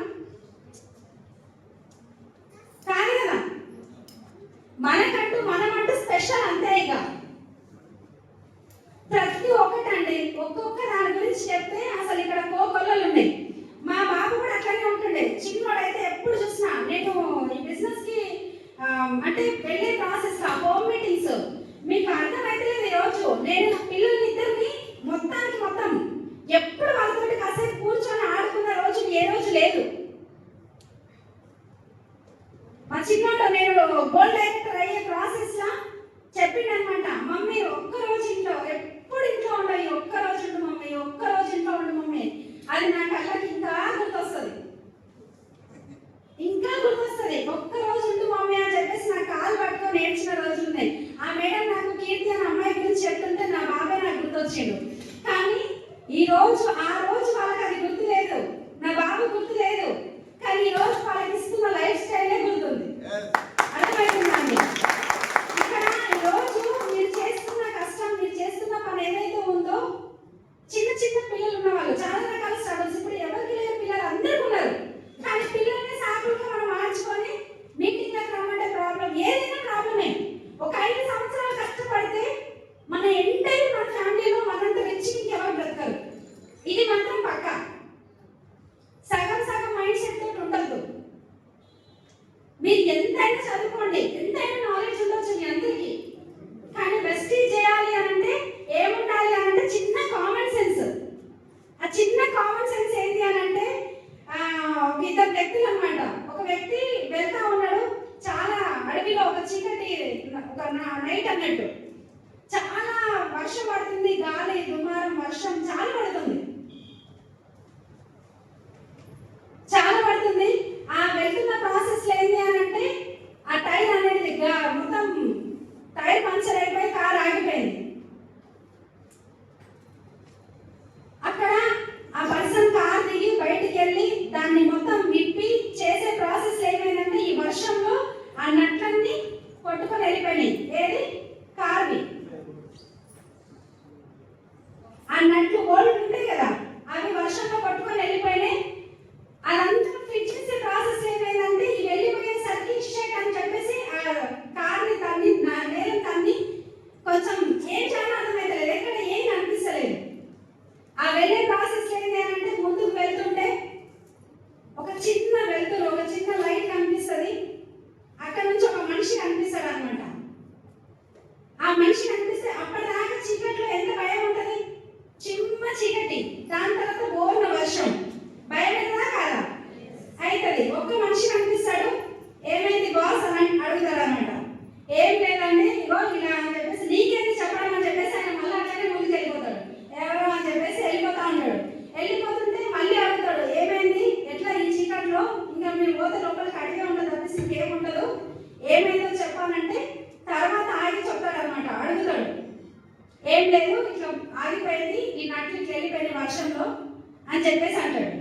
కాదు కదా. మనమంటూ స్పెషల్ అంతే. ఇక ఒక్కొక్క దాని గురించి చెప్తే అసలు ఇక్కడ కోకొల్లలు ఉన్నాయి. మా బాబు కూడా అట్లనే ఉంటుండే. చిన్నోడైతే ఎప్పుడు చూసినా నేను ఈ బిజినెస్ కి అంటే వెళ్ళే ప్రాసెస్ హోమ్ మీటింగ్స్ మీకు అర్థమైతే లేదు. ఈరోజు నేను పిల్లల్ని ఇద్దరిని మొత్తం ఎప్పుడు వాళ్ళతోటి కాసేపు కూర్చొని ఆడుకున్న రోజు ఏ రోజు లేదు. మా చిన్నోడు నేను గోల్డ్ డైరెక్టర్ అయ్యే ప్రాసెస్ లా చెప్పిండనమాట, మమ్మీ ఒక్కరోజు ఇంట్లో ఎప్పుడు ఇంట్లో ఉండవు, ఒక్కరోజు ఉండు మమ్మీ, ఒక్కరోజు ఇంట్లో ఉండు మమ్మీ. అది నా కళ్ళకి ఇంకా గుర్తొస్తుంది. ఒక్కరోజు ఉండు మమ్మీ అని చెప్పేసి నా కాలు పట్టుకొని నేర్చిన రోజులు ఉన్నాయి. ఆ మేడం నాకు కీర్తి అనే అమ్మాయి గురించి చెప్తుంటే నా బాబాయ్ నాకు గుర్తొచ్చిండు. కానీ ఆ రోజు వాళ్ళకి అది గుర్తు లేదు, నా బాబు గుర్తు లేదు. కానీ ఈ రోజు వాళ్ళకి ఇస్తున్న లైఫ్ స్టైలే గుర్తుంది. అర్థమవుతుందండి? ఇక్కడ ఈరోజు మీరు చేస్తున్న కష్టం, మీరు చేస్తున్న పని ఏదైతే ఉందో, చిన్న పిల్లలు ఉన్న వాళ్ళు చాలా రకాల స్ట్రగుల్స్. ఇప్పుడు ఎవరికి లేరు, పిల్లలు అందరికీ ఉన్నారు. కానీ పిల్లల్ని సాకులుగా మనం మార్చుకొని మీటింగ్లకు రమ్మంటే ప్రాబ్లం, ఏదైనా ప్రాబ్లమే. ఒక 5 సంవత్సరాలు కష్టపడితే మన ఎంటైర్ మన ఫ్యామిలీలో మనంత రిచ్ ఎవరు బ్రతకరు. ఇది మాత్రం పక్కా. సగం మైండ్ సెట్ తోటి ఉండద్దు. మీరు ఎంతైనా చదువుకోండి, ఎంతైనా నాలెడ్జ్ ఉండొచ్చు మీ అందరికీ. కానీ వెస్టీజ్ చేయాలి అనంటే ఏముండాలి అనంటే చిన్న కామన్ సెన్స్. ఆ చిన్న కామన్ సెన్స్ ఏంటి అనంటే ఇద్దరు వ్యక్తులు అనమాట. ఒక వ్యక్తి వెళ్తా ఉన్నాడు, చాలా అడవిలో ఒక చీకటి ఒక నైట్ అన్నట్టు చాలా వర్షం పడుతుంది, గాలి దుమారం వర్షం చాలా పడుతుంది. ఆ వెళ్తున్న ప్రాసెస్ ఏంటి అనంటే ఆ టైర్ అనేది మొత్తం టైర్ పంచర్ అయిపోయి కార్ ఆగిపోయింది. అక్కడ ఆ పర్సన్ కార్ దిగి బయటికి వెళ్ళి దాన్ని మొత్తం విప్పి చేసే ప్రాసెస్ ఏమైందంటే ఈ వర్షంలో ఆ నట్లన్నీ కొట్టుకొని వెళ్ళిపోయినాయి. ఏది? కార్వి. ఆ నట్లు ఓల్డ్ ఉంటాయి కదా, అవి వర్షంలో కొట్టుకొని వెళ్ళిపోయినాయి. అదంతా ఫిట్ చేసే ప్రాసెస్ ఏమైందంటే ఈ వెళ్ళిపోయేసరికి షెట్ అని చెప్పేసి ఆ కార్ని తన్ని నేలం తన్ని కొంచెం ఏం చాలా అర్థమైతలేదు, ఎక్కడ ఏం అనిపిస్తలేదు. ఆ వెళ్ళే ప్రాసెస్ ఏంటి అంటే ముందుకు వెళ్తుంటే ఒక చిన్న వెళ్తురు, ఒక చిన్న లైట్ కనిపిస్తుంది. అక్కడ నుంచి ఒక మనిషి కనిపిస్తాడు అనమాట. ఆ మనిషి కనిపిస్తే అప్పటిదాకా చీకట్లో ఎంత భయం ఉంటుంది, చిన్న చీకటి, దాని తర్వాత బోర్న వర్షం, భయం అవుతుందా కాదా? అవుతుంది. ఒక్క మనిషి కనిపిస్తాడు. ఏమైంది బాస్ అని అడుగుతాడు అనమాట. ఏం లేదండి, ఇగో ఇలా అని చెప్పేసి నీకేంటి చెప్పడం అని చెప్పేసి ఆయన మళ్ళీ అట్లనే ముందుకు వెళ్ళిపోతాడు. ఎవరో అని చెప్పేసి వెళ్ళిపోతా ఉంటాడు. వెళ్ళిపోతుంటే మళ్ళీ అడుగుతాడు, ఏమైంది, ఎట్లా ఈ చీకట్లో ఇంకా మీరు పోతే లోపలికి అడిగే ఉండదు తప్పిసి ఇంకేముండదు, ఏమైందో చెప్పానంటే తర్వాత ఆగి చెప్తాడు అనమాట. అడుగుతాడు, ఏం లేదు ఇట్లా ఆగిపోయింది, ఈ నట్లు ఇట్లా వెళ్ళిపోయింది వర్షంలో అని చెప్పేసి అంటాడు.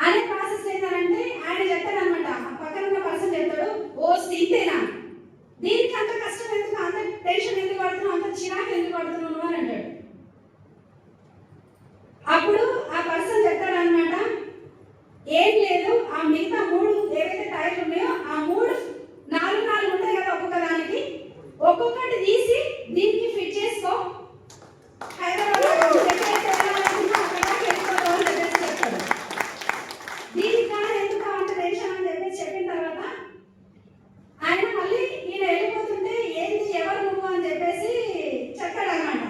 అనే ప్రాసెస్ ఏంటంటే ఆయన చెప్తాడు అనమాట. పక్కన ఉన్న పర్సన్ చెప్తాడు, ఓ ఇంతేనా, దీనికి అంత కష్టం ఎందుకు, అంత టెన్షన్ ఎందుకు పడుతున్నావు, అంత చిరాకు ఎందుకు పడుతున్నావు అని అంటాడు. అప్పుడు ఆ పర్సన్ చెప్తాడు అనమాట, ఏం లేదు, ఆ మిగతా 3 ఏవైతే టైర్లు ఉన్నాయో ఆ 4 ఉంటాయి కదా, ఒక్కొక్క దానికి ఒక్కొక్కటి తీసి దీనికి ఫిట్ చేసుకో, హైదరాబాద్ దీనికి కానీ ఎందుకు అంత టెన్షన్ అని చెప్పేసి చెప్పిన తర్వాత ఆయన మళ్ళీ ఈయన వెళ్ళిపోతుంటే ఏంటి ఎవరు నువ్వు అని చెప్పేసి చెప్తాడు అనమాట.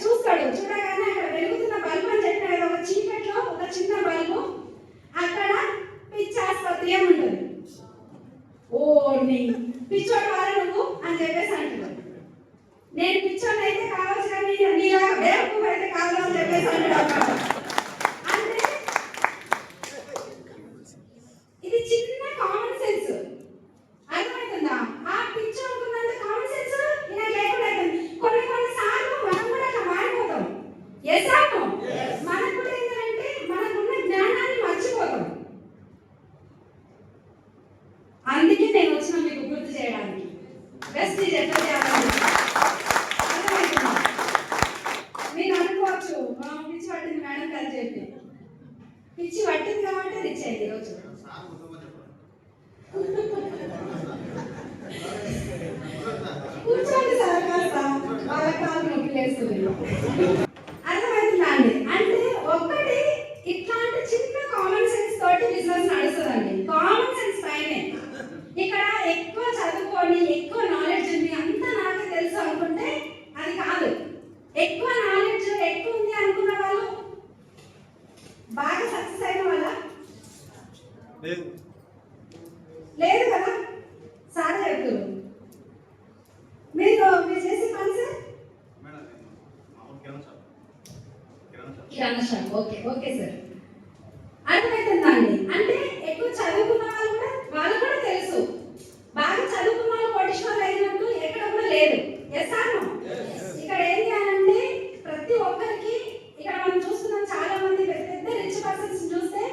చూస్తాడు, చూడగానే అక్కడ వెలుగుతున్న బల్బు అని చెప్పిన కదా, ఒక చీకట్లో ఒక చిన్న బల్బు, అక్కడ పిచ్చి ఆసుపత్రి అని ఉంటుంది. ఓర్ని పిచ్చోడు వారా నువ్వు అని చెప్పేసి అంటున్నాడు. నేను పిచ్చోడిని అయితే కావచ్చు కానీ నీలా వేపు అయితే కాదు అని చెప్పేసి అంటాడు. అంటే ఇది చిన్న కామన్ సెన్స్. అర్థమవుతుందా? ఆ పిచ్చోడుకున్నంత కామన్ సెన్స్ ఇలా లేకుండా కొన్ని సార్లు మనం కూడా అట్లా మారిపోతాం. ఎస్ అవును, మనకు కూడా ఏంటంటే మనకున్న జ్ఞానాన్ని మర్చిపోతాం. అందుకే నేను వచ్చిన మీకు గుర్తు చేయడానికి, వెస్టీజ్ ఎట్లా చేయాలని. అర్థమవుతుందా? మీరు అనుకోవచ్చు పిచ్చి పట్టింది మేడం గారు చెప్పి, పిచ్చి పట్టింది కాబట్టి రిచ్ అయింది ఈరోజు. కూర్చోండి సార్, కాస్త వాళ్ళ కాలు నొప్పి వేస్తుంది. అర్థమవుతుందా? ఘనశ్యామ్. ఓకే ఓకే సార్, అర్థమవుతుందండి. అంటే ఎక్కువ చదువుకున్న వాళ్ళు కూడా తెలుసు, బాగా చదువుకున్న వాళ్ళు కోటీశ్వరులు అయినట్టు ఎక్కడ కూడా లేదు. Yes or no? ఇక్కడ ఏంటి అని అంటే ప్రతి ఒక్కరికి ఇక్కడ మనం చూస్తున్నాం, చాలా మంది పెద్ద పెద్ద రిచ్ పర్సన్స్ చూస్తే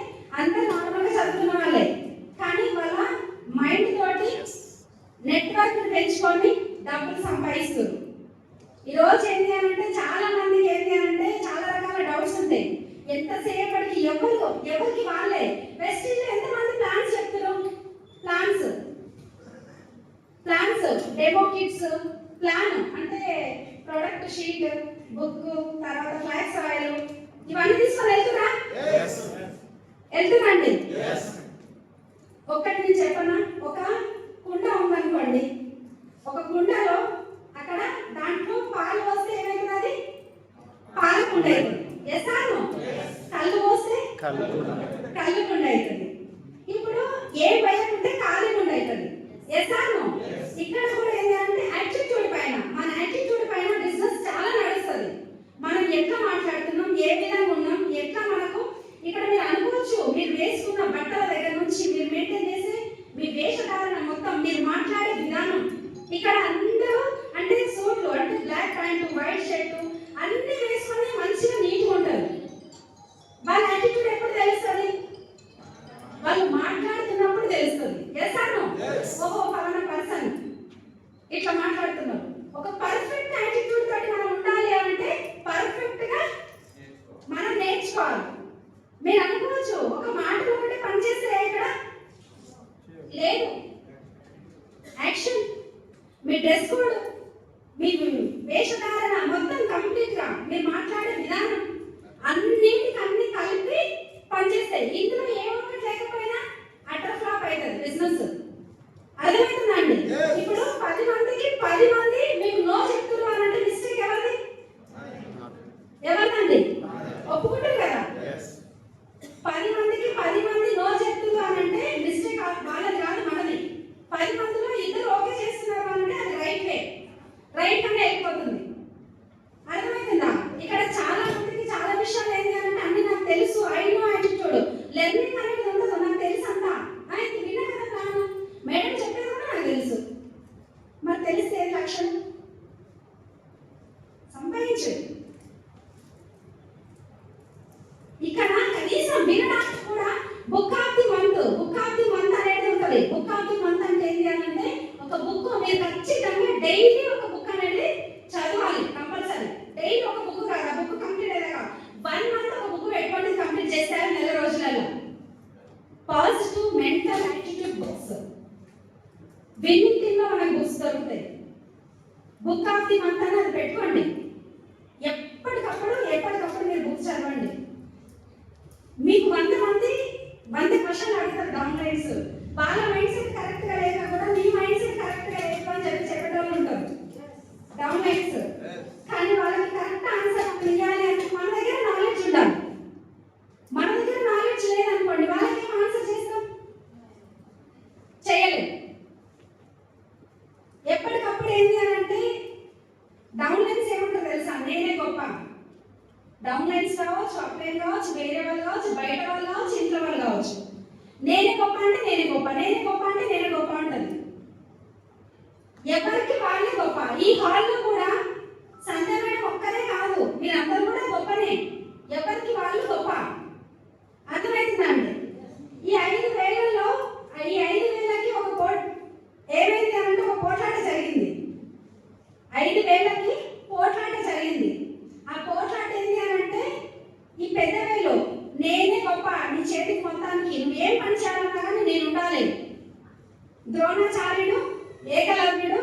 అంతా నార్మల్గా చదువుకున్న వాళ్ళే, కానీ వాళ్ళ మైండ్ తోటి నెట్వర్క్ పెంచుకొని డబ్బులు సంపాదిస్తారు. ఈ రోజు ఏంటి అని అంటే చాలా మందికి ఏంటి అని అంటే చాలా రకాల డౌట్స్ ఉంటాయి. ఎంతసేపటికి ఎవరికి వాళ్ళే వెస్టింజ్ ఎంతమంది ప్లాన్స్ చెప్తున్నారు, ప్లాన్స్ డెమో కిట్స్, ప్లాన్ అంటే ప్రొడక్ట్ షీట్, బుక్, తర్వాత ఫ్లాక్స్ ఆయిల్, ఇవన్నీ తీసుకొని వెళ్తున్నాండి. ఒక్కటి నేను చెప్పనా, ఒక కుండ ఉందనుకోండి, ఒక కుండలో అక్కడ దాంట్లో పాలు పోస్తే ఏమవుతుంది? పాల కుండ అవుతుంది. Yes or no? కళ్ళు పోస్తే కళ్ళు కుండ అవుతుంది. ఇప్పుడు ఏ భయకుంటే ఖాళీ కుండ అవుతుంది. Yes or no? ఇక్కడ కూడా ఏంటంటే యాటిట్యూడ్ పైన, మన యాటిట్యూడ్ పైన బిజినెస్ చాలా నడుస్తుంది. మనం ఎట్లా మాట్లాడుతున్నాం, ఏ విధంగా ఉన్నాం, ఎట్లా మనకు ఇక్కడ మీరు అనుకోవచ్చు, మీరు వేసుకున్న బట్టల దగ్గర నుంచి మీరు మెయింటైన్ చేసే మీ వేషధారణ మొత్తం, మీరు మాట్లాడే విధానం, ఇక్కడ అందరూ అంటే సూట్లు అంటే బ్లాక్ ప్యాంటు, వైట్ షర్టు అన్ని వేసుకొని మంచిగా నీట్గా ఉంటారు. వాళ్ళ యాటిట్యూడ్ ఎప్పుడు తెలుస్తుంది? వాళ్ళు మాట్లాడుతున్నప్పుడు తెలుస్తుంది. Yes or no? ఓహో ఫలానా పర్సన్ ఇట్లా మాట్లాడుతున్నారు. ఒక పర్ఫెక్ట్ యాటిట్యూడ్ తోటి మనం ఉండాలి అంటే పర్ఫెక్ట్ గా మనం నేర్చుకోవాలి. మీరు అనుకోవచ్చు ఒక మాట ఒకటి పనిచేస్తే ఇక్కడ లేదు, యాక్షన్, మీ డ్రెస్ కోడ్, మీ వేషధారణ మొత్తం కంప్లీట్ గా మీరు మాట్లాడే విధానం అన్ని కలిపి పనిచేస్తాయి. ఇందులో ఏ ఒక్కటి లేకపోయినా అటర్ ఫ్లాప్ అవుతుంది బిజినెస్. అర్థమవుతుందండి? ఇప్పుడు 10 మందికి 10 మంది మీకు నో చెప్తున్నారు అంటే మిస్టేక్ ఎవరిదండి? ఒప్పుకుంటారు కదా? 10 మందికి 10 మంది నో చెప్తున్నారు అంటే మిస్టేక్ వాళ్ళది కాదు, మనది. 10 మందిలో ఇద్దరు ఓకే చేస్తున్నారు అంటే అది రైట్ అనే అయిపోతుంది. అర్థమవుతుందా? ఇక్కడ చాలా మందికి చాలా విషయాలు ఏంటి అంటే అన్ని నాకు తెలుసు, ఐ నో యాటిట్యూడ్, లెర్నింగ్ అనేది ఉండదు, నాకు తెలుసు అంతా. ఆయన విన్నా కదా ప్లాన్, మేడం చెప్పేది కూడా నాకు తెలుసు. మరి తెలిస్తే ఏం లక్షణం? సంపాదించు. ఇక్కడ కనీసం వినడానికి కూడా బుక్ ఆఫ్ ది మంత్ అనేది ఉంటుంది. బుక్ ఆఫ్ ది మంత్ అంటే ఏంటి అంటే ఒక బుక్ మీరు ఖచ్చితంగా డైలీ ఒక బుక్ అనేది చదవాలి, కంపల్సరీ. డైలీ ఒక బుక్ కాదు, ఆ బుక్ కంప్లీట్ అయ్యాక 1 మంత్ ఒక బుక్ పెట్టుకొని కంప్లీట్ చేస్తారు నెల రోజులలో. పాజిటివ్ మెంటల్ యాటిట్యూడ్ బుక్స్, విన్నింగ్లో మనకు బుక్స్ దొరుకుతాయి. బుక్ ఆఫ్ ది మంత్ అని అది పెట్టుకోండి. ఎప్పటికప్పుడు మీరు బుక్ చదవండి. మీకు 100 క్వశ్చన్లు అడుగుతారు డౌన్ లైన్స్. వాళ్ళ మైండ్ సెట్ కరెక్ట్ గా లేక కూడా మీ మైండ్ సెట్ కరెక్ట్ గా లేదు అని చెప్పేటోళ్ళు ఉంటారు డౌన్ లైన్స్. కానీ వాళ్ళకి కరెక్ట్ ఆన్సర్ ఇవ్వాలి అంటే మన దగ్గర నాలెడ్జ్ ఉండాలి. మన దగ్గర నాలెడ్జ్ లేదనుకోండి, వాళ్ళకి ఏం ఆన్సర్ చేస్తాం? చేయలేదు. ఎప్పటికప్పుడు ఏంటి అని అంటే డౌన్ లైన్స్ ఏమంటారు తెలుసా? నేనే గొప్ప. డౌన్ లైన్స్ కావచ్చు, అప్లైన్ కావచ్చు, వేరే వాళ్ళు కావచ్చు, బయట వాళ్ళు కావచ్చు, ఇంట్లో వాళ్ళు కావచ్చు. నేనే గొప్ప అంటే నేనే గొప్ప ఉంటుంది. ఎవరికి వాళ్ళే గొప్ప. ఈ హాల్లో కూడా సంధ్య మేడం ఒక్కరే కాదు, మీరందరూ కూడా గొప్పనే. ఎవరికి వాళ్ళు గొప్ప. అర్థమవుతుందండి? ఈ 5,000కి ఒక ఏమైంది అంటే ఒక పోట్లాట జరిగింది. 5,000కి పోట్లాట జరిగింది. ఆ పోట్లాట ఏంటి అని అంటే ఈ పెద్ద వేలు నేనే గొప్ప, నీ చేతికి మొత్తానికి నువ్వేం పని చేయాలన్నా కానీ నేను ఉండాలి. ద్రోణాచార్యుడు, ఏకలవ్యుడు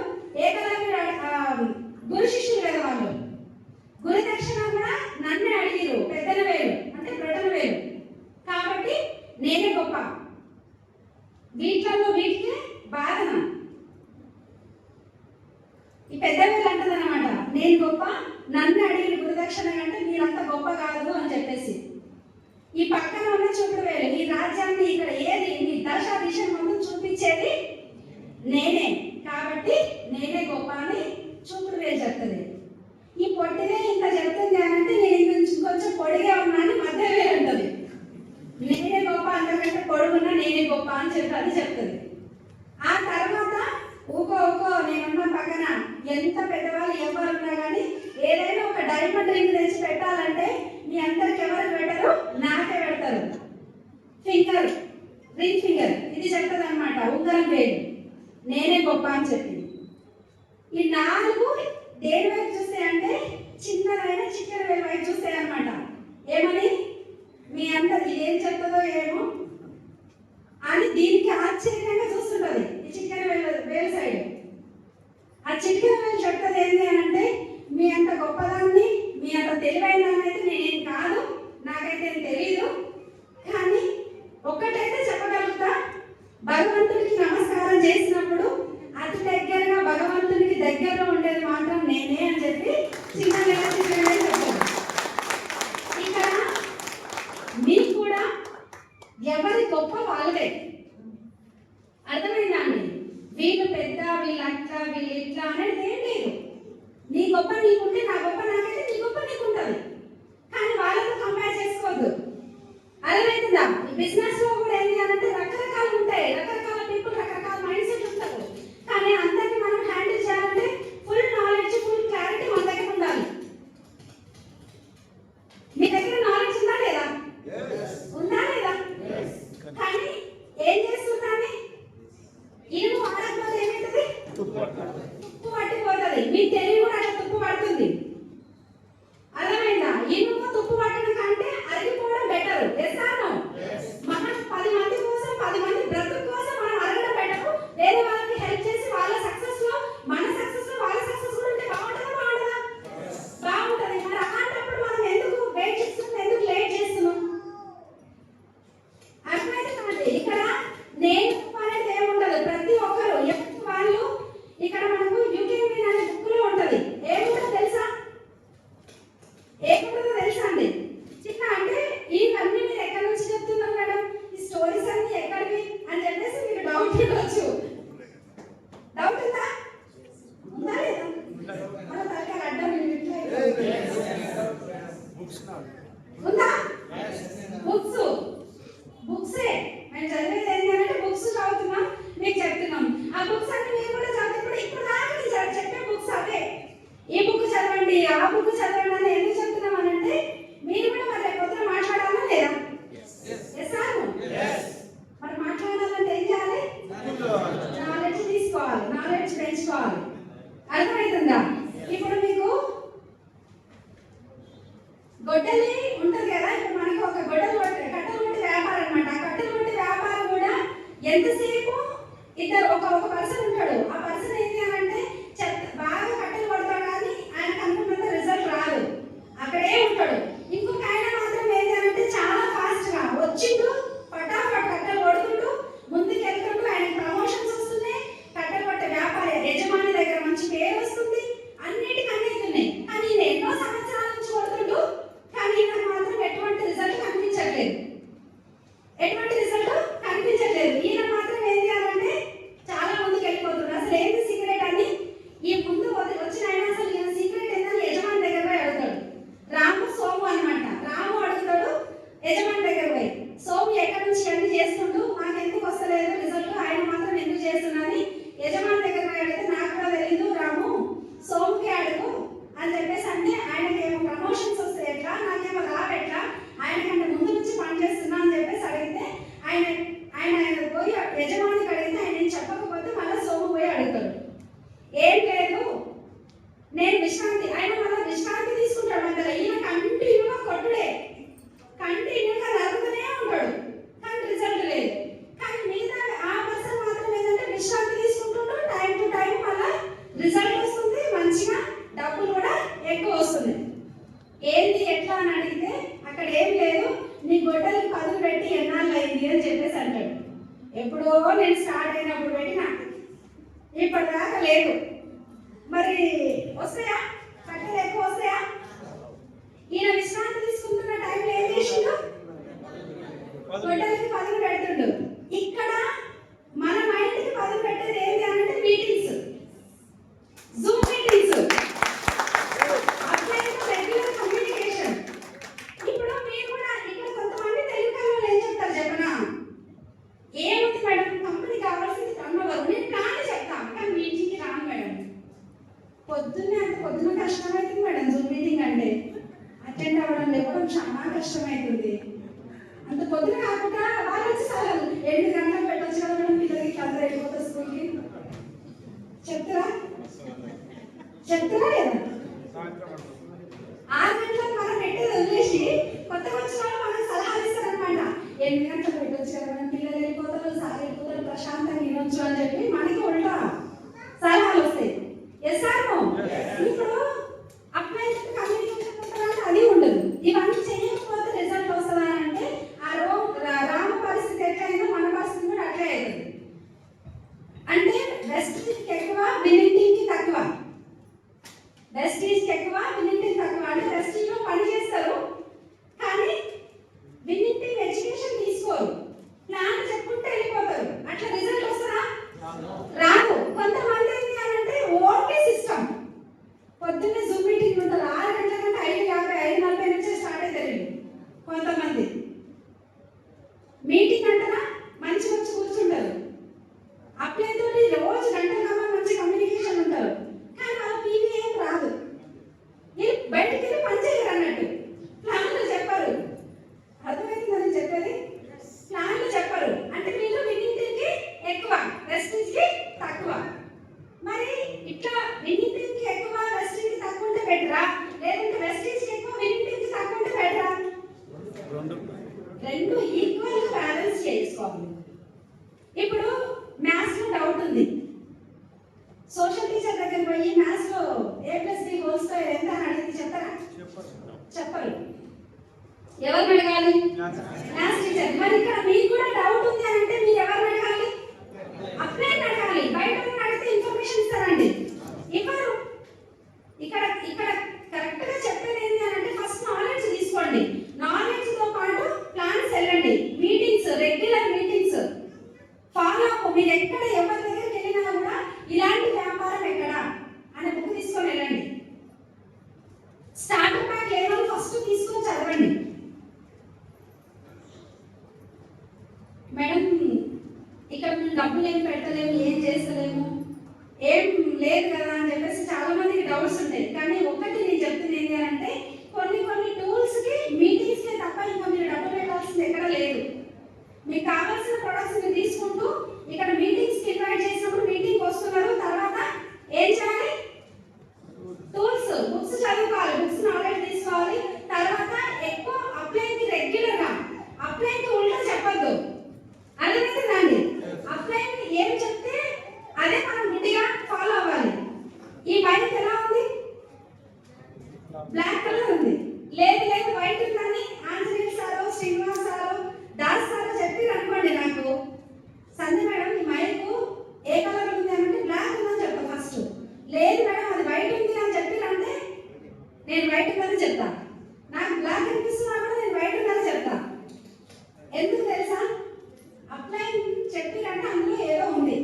గురు శిష్యులు కదా వాళ్ళు. గురు దక్షిణ కూడా నన్నే అడిగిరు, పెద్దల వేలు అంటే బ్రొటన వేలు. కాబట్టి నేనే గొప్ప. వీటికే బాధన. ఈ పెద్ద వేలు అంటది అనమాట, నేను గొప్ప, నన్ను అడిగిన గురుదక్షిణ అంటే మీరంత గొప్ప కాదు అని చెప్పేసి. ఈ పక్కన ఉన్న చూపుడు వేలు, ఈ రాజ్యాన్ని ఇక్కడ ఏది మీ దిశ మొత్తం చూపించేది నేనే, కాబట్టి నేనే గొప్ప అని చూపుడు వేలు చెప్తుంది. ఈ పొట్టిదే ఇంత చెప్తుంది అంటే నేను ఇంకొంచెం పొడిగా ఉన్నాను గొప్ప అని చెప్పి అది చెప్తుంది. ఆ తర్వాత ఊకో నేనున్న పక్కన ఎంత పెద్దవాళ్ళు ఎవరు ఉన్నా కానీ ఏదైనా ఒక డైమండ్ రింగ్ తెచ్చి పెట్టాలంటే మీ అందరికి ఎవరికి పెట్టరు, నాకే పెడతారు. ఫింగర్, రింగ్ ఫింగర్ ఇది చెప్తుంది అనమాట, ఉంగరం వేలు నేనే గొప్ప అని చెప్పి. ఈ 4 దేని వైపు చూస్తాయి అంటే చిన్నదైన చికెన్ వేలు వైపు చూస్తాయి అనమాట. ఏమని మీ అందరు ఏం చెప్తుందో ఏమో అని దీనికి ఆశ్చర్యంగా చూస్తుంటది ఈ చికెన్ వేలు సైడ్. ఆ చికెన్ వేలు చెప్తుంది ఏంటి అని అంటే మీ అంత గొప్పదాన్ని, మీ అంత తెలివైన అయితే నేనేం కాదు, నాకైతే తెలియదు, కానీ ఒక్కటైతే చెప్పగలుగుతా, భగవంతుడికి నమస్కారం చేసినప్పుడు అతి దగ్గరగా భగవంతునికి దగ్గరలో ఉండేది మాత్రం నేనే అని చెప్పి చిన్న చెప్తాను. ఇక్కడ మీకు కూడా ఎవరి గొప్ప వాళ్ళే, అర్థమైందా అండి? వీళ్ళు పెద్ద, వీళ్ళు అట్లా, వీళ్ళు ఇట్లా అనేది ఏం లేదు. నీ గొప్ప నీకుంటే నా గొప్ప నాకైతే నీ గొప్ప నీకుంటుంది, కానీ వాళ్ళతో కంపేర్ చేసుకోవద్దు. అర్థమవుతుందా? బిజినెస్ లో కూడా ఏంటి అంటే రకరకాలు ఉంటాయి, రకరకాల పీపుల్ రకరకాల మైండ్ సెట్ ఉంటారు, కానీ అందరినీ మనం హ్యాండిల్ చేయాలంటే ఫుల్ నాలెడ్జ్, ఫుల్ క్లారిటీ మన దగ్గర ఉండాలి. మీ దగ్గర నాలెడ్జ్ ఉందా లేదా? ఉందా లేదా? కానీ ఏం చేస్తున్నాను, ఇనుము వాడకపోతే ఏమవుతుంది? తుప్పు పట్టిపోతుంది. మీ తెలివి కూడా అట్లా తుప్పు పడుతుంది. అర్థమైందా? ఇనుము తుప్పు పట్టడం కంటే అరిగిపోవడం బెటర్. మనం 10 మంది కోసం, 10 మంది బ్రతుకు కోసం మనం అరగడం బెటర్. వేరే వాళ్ళకి హెల్ప్ చేసి వాళ్ళ సక్సెస్ లో మన సక్సెస్ లో వాళ్ళ సక్సెస్ కూడా ఉంటే బాగుంటుందా? బాగుంటుంది. మరి అలాంటప్పుడు మనం ఎందుకు వెయిట్ చేస్తున్నాం, ఎందుకు లేట్ చేస్తున్నాం? అర్థమైతే ఇక్కడ నేను అనేది ఏముండదు, ప్రతి ఒక్కరు ఎవరికి వాళ్ళు. ఇక్కడ మనకు యూకేఎం అనే బుక్ లో ఉంటది. ఏముంటుందో తెలుసా? ఏముంటుందో తెలుసా అండి? చిన్న అంటే ఇవన్నీ మీరు ఎక్కడి నుంచి చెప్తున్నారు మేడం, ఈ స్టోరీస్ అన్ని ఎక్కడివి అని చెప్పేసి మీకు డౌట్ ఉండొచ్చు. డౌట్ ఉందా? ఉందా లేదా? మన తలకాయ అడ్డం ఉందా? బుక్సే మేము చదివేది ఏంటి అంటే బుక్స్ చదువుతున్నాం, మీకు చెప్తున్నాం. ఆ బుక్స్ అన్ని మీరు కూడా చదివినప్పుడు ఇప్పుడు దాకా నేను చెప్పే బుక్స్ అవే. ఈ బుక్ చదవండి, ఆ బుక్ చదవండి అని ఎందుకు చెప్తున్నాం అని అంటే మీరు కూడా మరి పొద్దున మాట్లాడాలా లేదా? మరి మాట్లాడాలంటే ఏం చేయాలి? నాలెడ్జ్ తీసుకోవాలి, నాలెడ్జ్ పెంచుకోవాలి. అర్థమవుతుందా? ఇప్పుడు మీకు గొడ్డలి ఉంటుంది కదా, ఇప్పుడు మనకి ఒక కట్టెలు కొట్టి వ్యాపారం అనమాట. ఆ కట్టెలు కొట్టి వ్యాపారం కూడా ఎంతసేపు ఇద్దరు ఒక పర్సన్ ఉంటాడు. ఆ పర్సన్ ఏంటి అని అంటే బాగా కట్టెలు కొడతాడు, కానీ ఆయనకు అనుకున్నంత రిజల్ట్ రాదు, అక్కడే ఉంటాడు. ఇంకొక ఆయన మాత్రం ఏంటి అని అంటే చాలా ఫాస్ట్ గా వచ్చిండు, పటాపట్ కట్టెలు కొడుతుంటూ ముందుకు వెళ్తుంటూ ఆయనకు ప్రమోషన్స్ వస్తున్నాయి, కట్టెలు కొట్టే వ్యాపార యజమాని దగ్గర మంచి పేరు వస్తుంది, అన్నిటికీ అన్నీ ఉన్నాయి. కానీ నేను ఎన్నో సంవత్సరాల నుంచి కొడుతుంటూ కానీ నాకు మాత్రం ఎటువంటి రిజల్ట్ కనిపించట్లేదు. ఈయన మాత్రం ఏం చేయాలంటే చాలా ముందుకు వెళ్ళిపోతుంది. అసలు ఏంటి సీక్రెట్ అని ఈ ముందు వచ్చిన ఆయన అసలు ఈయన సీక్రెట్ ఏంటని యజమాని దగ్గర పోయి అడుగుతాడు. రాము సోము అనమాట. రాము అడుగుతాడు యజమాని దగ్గర పోయి, సోము ఎక్కడి నుంచి అన్ని చేస్తుంటూ మాకు ఎందుకు వస్తలేదు రిజల్ట్, ఆయన మాత్రం ఎందుకు చేస్తున్నాని యజమాని దగ్గర పోయి అడిగితే నాకు కూడా తెలియదు రాము, సోముకే అడుగు అని చెప్పేసి అంటే ఆయనకేమో ప్రమోషన్స్ వస్తే ఎట్లా, నాకేమో రావెట్లా, ఆయనకంటే ముందు నుంచి పని చేస్తున్నా అని చెప్పేసి అడిగితే ఆయన పోయి యజమానికి అడిగితే ఆయన చెప్పకపోతే మళ్ళీ సోము పోయి అడుగుతాడు. ఏం లేదు నేను విశ్రాంతి, ఆయన మళ్ళీ విశ్రాంతి తీసుకుంటాడు. అంటే ఈయన కంటిన్యూగా కొట్టుడే, కంటిన్యూగా నరుగుతూనే ఉంటాడు, కానీ రిజల్ట్ లేదు. కానీ మిగతా ఆ పర్సన్ మాత్రం ఏంటంటే విశ్రాంతి తీసుకుంటుంటాడు, టైం టు టైం మళ్ళీ రిజల్ట్ వస్తుంది, మంచిగా డబ్బులు కూడా ఎక్కువ వస్తుంది. ఏంటి ఎట్లా అని అడిగితే అక్కడ ఏం లేదు, నీ గొడ్డలకు పదులు పెట్టి ఎన్నాళ్ళు అయింది అని చెప్పేసి అంటాడు. ఎప్పుడో నేను స్టార్ట్ అయినప్పుడు పెట్టినా, ఇప్పటిదాకా లేదు. మరి వస్తాయా? కట్టెలు ఎక్కువ వస్తాయా? ఈయన విశ్రాంతి తీసుకుంటున్న టైంలో ఏం చేసిండు? గొడ్డలకి పదులు పెడుతుండు. ఇక్కడ మన మైండ్కి పదులు పెట్టేది ఏంటి అంటే meetings, Zoom meetings, regular communication. ఇప్పుడు మీరు కూడా ఇక్కడ కొంతమంది తెలుగు ఏం చెప్తారు చెప్పనా, ఏముంది లేవడం చాలా కష్టమవుతుంది. అంత పొద్దున కాకుండా వాళ్ళు వచ్చి సలహాలు 8 గంటలకు పెట్టొచ్చు కదా మేడం, పిల్లలకి అందరూ వెళ్ళిపోతారు స్కూల్కి. చెప్తారా లేదా? 6 గంటలకు మనం పెట్టేది వదిలేసి కొత్తగా వచ్చిన వాళ్ళు మనకు సలహాలు ఇస్తారనమాట. 8 గంటలకు పెట్టొచ్చు కదా మేడం, పిల్లలు వెళ్ళిపోతారు, సార్ వెళ్ళిపోతారు, ప్రశాంతంగా వినొచ్చు అని చెప్పి మనకి ఉల్టా సలహాలు వస్తాయి. Yes or no? ఇప్పుడు అప్లై కమ్యూనికేషన్ అది ఉండదు. ఇవన్నీ చేయకపోతే రిజల్ట్ వస్తుందా అంటే రామ పరిస్థితి ఎట్లయినా మన పరిస్థితి కూడా అట్లే అవుతుంది. అంటే వెస్టీజ్కి ఎక్కువ వినింటింగ్కి తక్కువ. వెస్టీజ్కి ఎక్కువ వినింటింగ్ తక్కువ. అంటే వెస్టీజ్లో పని చేస్తారు కానీ వినింటింగ్ ఎడ్యుకేషన్ తీసుకోరు, ప్లాన్ చెప్పుకుంటే వెళ్ళిపోతారు. అట్లా రిజల్ట్ వస్తుందా? రాదు. కొంతమంది ఏంటి అని అంటే ఓన్లీ సిస్టమ్. పొద్దున్నే జూమ్ మీటింగ్ ఉంటుంది, 6 గంటల కంటే 5:50, 5:40 నుంచే స్టార్ట్ అవుతారు. కొంతమంది మీటింగ్ అంటారా మంచి వచ్చి కూర్చుంటారు, అప్లైతో రోజు గంటల మంచి కమ్యూనికేషన్ ఉంటారు కానీ వాళ్ళ పీవీ ఏం రాదు. బయటికి వెళ్ళి పని చేయరు అన్నట్టు. ప్లాన్లు చెప్పరు. అర్థమవుతుందని చెప్పేది? ప్లాన్లు చెప్పరు. అంటే వీళ్ళు విన్నింగ్కి ఎక్కువ, వెస్టింగ్కి తక్కువ. మరి ఇట్లా విన్నింగ్కి ఎక్కువ, వెస్టింగ్కి తక్కువ ఉంటే బెటరా, లేదంటే వెస్టింగ్కి ఎక్కువ, విన్నింగ్కి తక్కువ ఉంటే బెటరా? రెండు ఈక్వల్ బ్యాలెన్స్ చేసుకోవాలి. ఇప్పుడు మ్యాథ్స్ లో డౌట్ ఉంది, సోషల్ టీచర్ దగ్గర పోయి మ్యాథ్స్ లో A+B² ఎంత అని అడిగితే చెప్తారా? చెప్పరు. ఎవరిని అడగాలి? Maths teacher. మరి ఇక్కడ మీకు కూడా డౌట్ ఉంది అంటే మీరు ఎవరిని అడగాలి? అప్లైని అడగాలి. బయట అడిగితే ఇన్ఫర్మేషన్ ఇస్తారండి, ఇవ్వరు. ఇక్కడ కరెక్ట్ గా చెప్పేది ఏంటి అని అంటే ఫస్ట్ నాలెడ్జ్ తీసుకోండి. నాలెడ్జ్ తో పాటు ప్లాన్స్ వెళ్ళండి. మీటింగ్స్, రెగ్యులర్ మీటింగ్స్ ఫాలో అవ్వ. మీరు ఎక్కడ ఎవరి దగ్గరికి వెళ్ళినా కూడా ఇలాంటి వ్యాపారం ఎక్కడ అనే బుక్ తీసుకొని వెళ్ళండి. స్టార్టర్ ప్యాక్ లేదో ఫస్ట్ తీసుకొని చదవండి. మేడం ఇక్కడ మేము డబ్బులు ఏం పెట్టలేము, ఏం చేస్తలేము, ఏం లేదు కదా అని చెప్పేసి చాలా మందికి డౌట్స్ ఉంటాయి. కానీ ఒకటి నేను చెప్తుంది ఏంటి అంటే కొన్ని టూల్స్కి మీటింగ్స్కే తప్ప ఇంకా మీరు డబ్బులు పెట్టాల్సింది ఎక్కడ లేదు. మీకు కావాల్సిన ప్రొడక్ట్స్ మీరు తీసుకుంటూ ఇక్కడ మీటింగ్స్కి ఇన్వైట్ చేసినప్పుడు మీటింగ్కి వస్తున్నారు. తర్వాత ఏం చేయాలి? టూల్స్, బుక్స్ చదువుకోవాలి, బుక్స్ నాలెడ్జ్ తీసుకోవాలి. తర్వాత ఎక్కువ అప్లైకి రెగ్యులర్గా, అప్లైకి ఉల్టా చెప్పొద్దు. అర్థమవుతుందండి? అప్లైకి ఏం చెప్తే అదే మనం గుడ్డిగా ఫాలో అవ్వాలి. ఈ బైక్ ఎలా ఉంది? బ్లాక్ కలర్ ఉంది. లేదు వైట్ ఉందని ఆంజనేయ సారో, శ్రీనివాస్ సారో, దాస్ సారో చెప్పి అనుకోండి నాకు, సంధ్య మేడం ఈ మైకు ఏ కలర్ ఉంది అంటే బ్లాక్ ఉందని చెప్తా ఫస్ట్. లేదు మేడం అది వైట్ ఉంది అని చెప్పిరంటే నేను వైట్ ఉందని చెప్తా. నాకు బ్లాక్ అనిపిస్తున్నా కూడా నేను వైట్ ఉందని చెప్తా. ఎందుకు తెలుసా? అప్లైన్ చెప్పిరంటే అందులో ఏదో ఉంది.